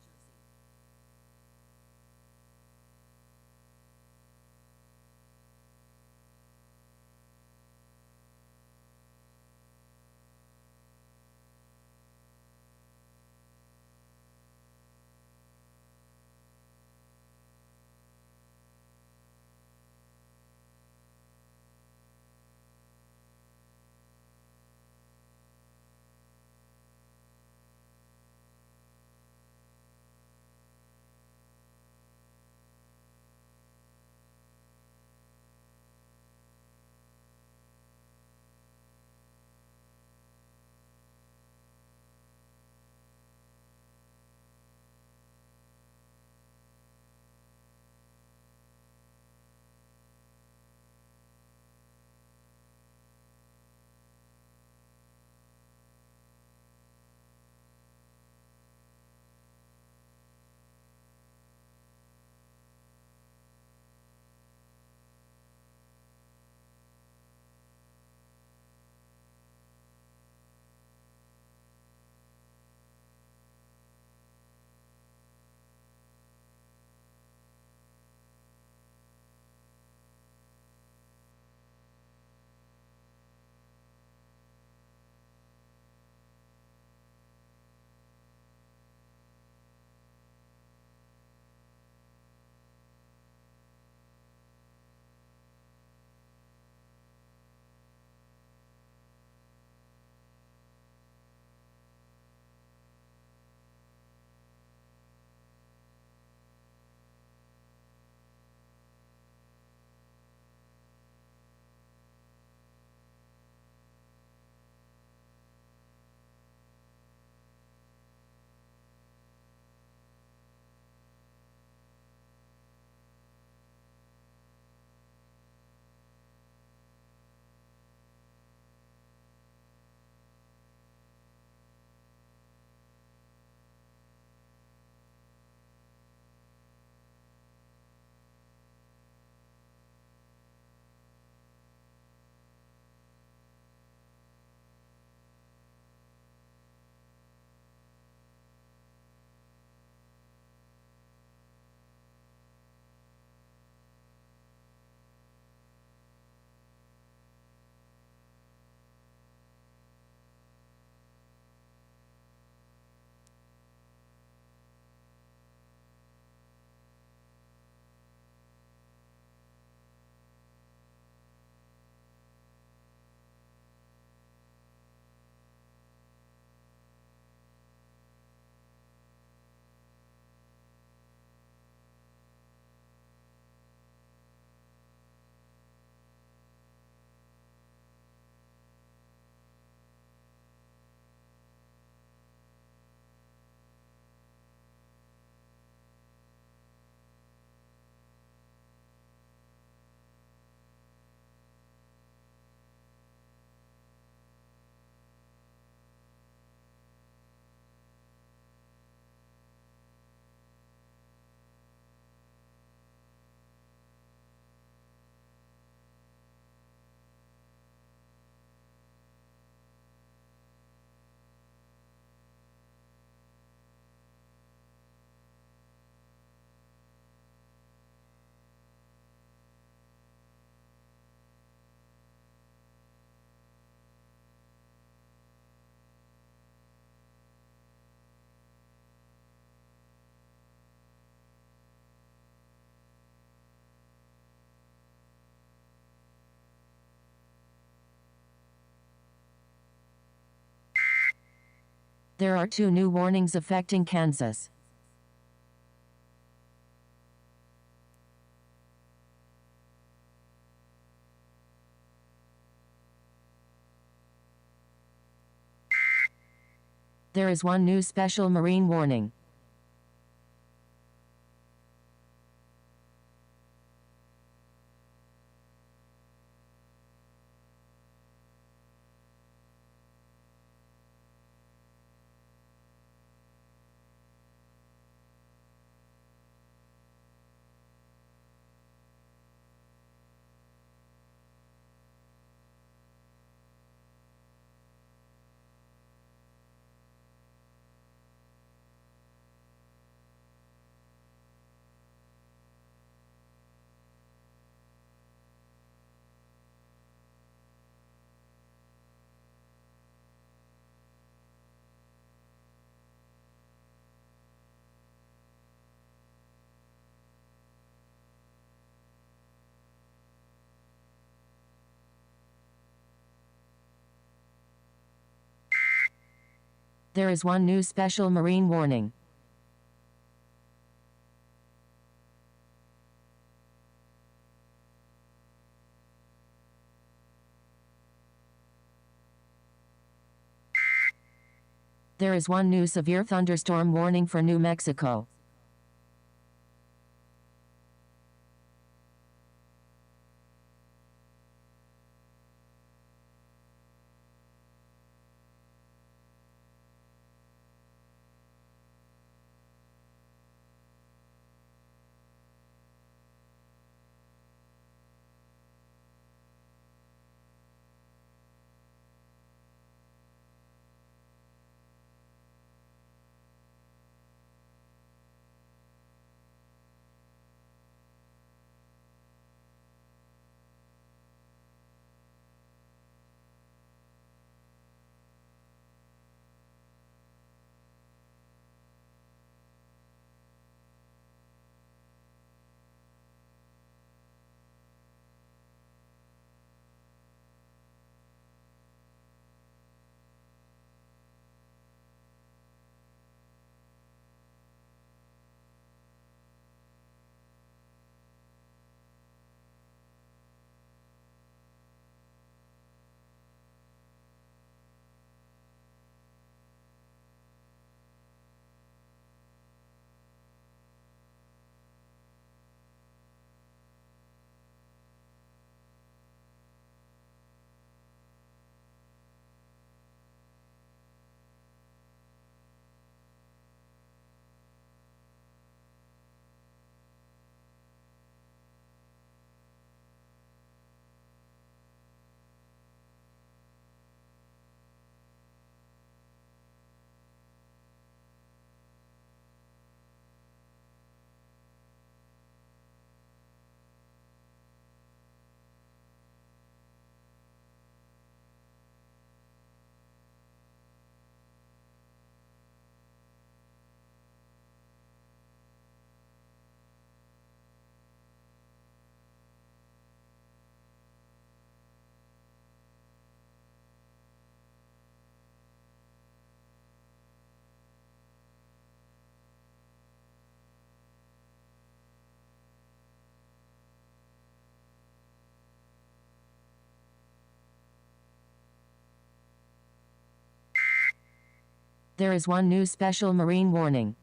There are 2 new warnings affecting Kansas. There is 1 new special marine warning. There is 1 new special marine warning. There is 1 new severe thunderstorm warning for New Mexico. There is 1 new special marine warning.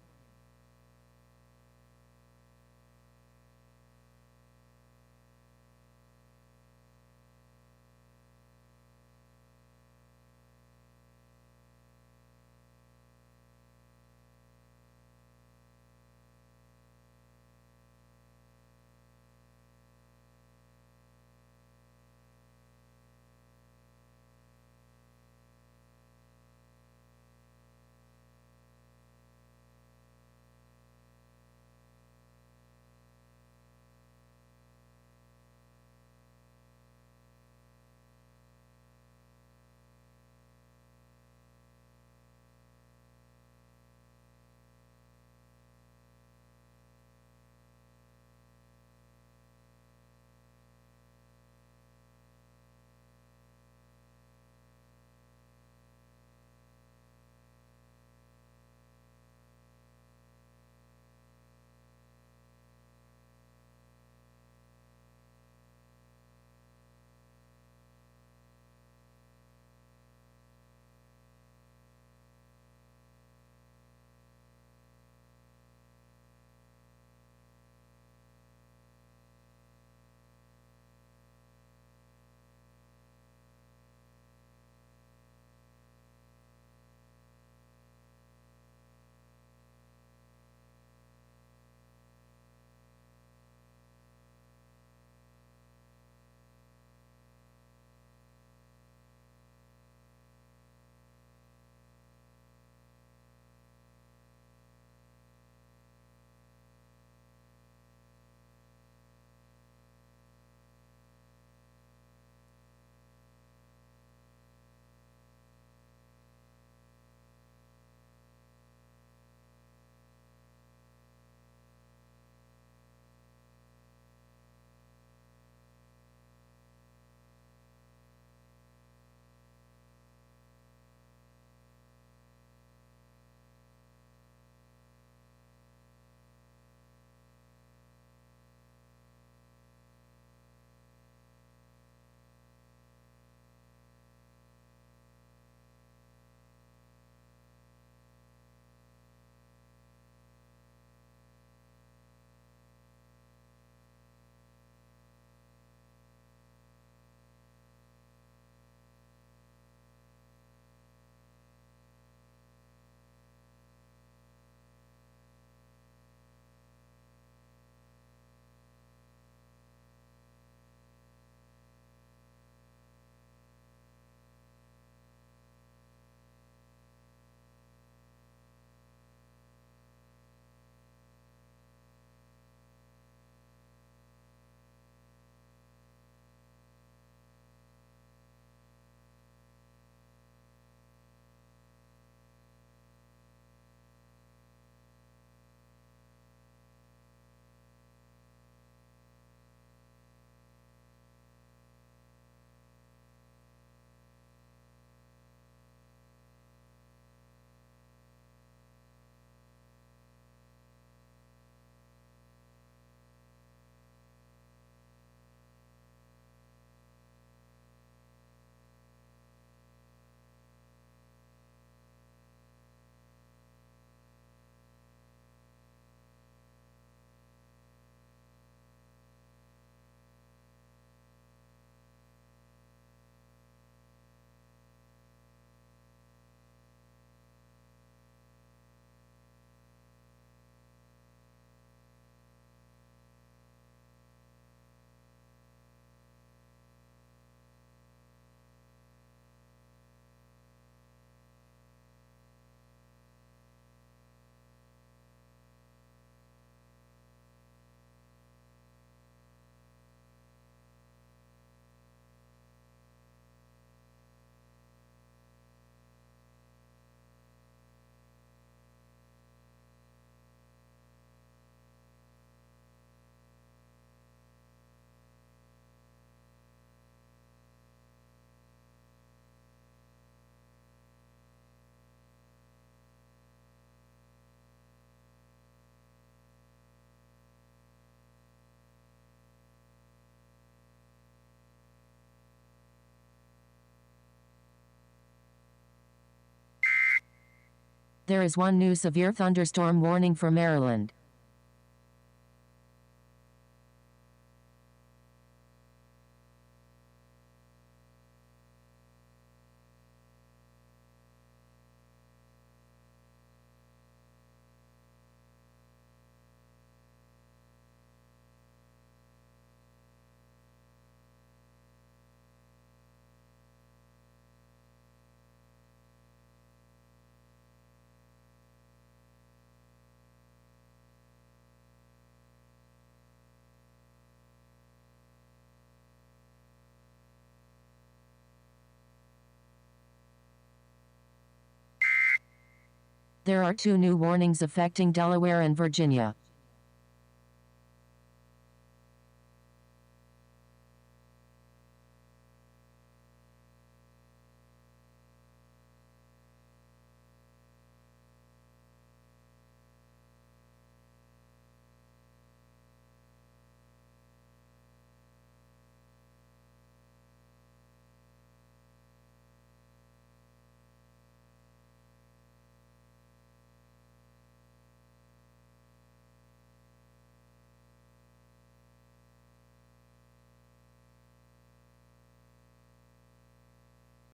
There is one new severe thunderstorm warning for Maryland. There are 2 new warnings affecting Delaware and Virginia.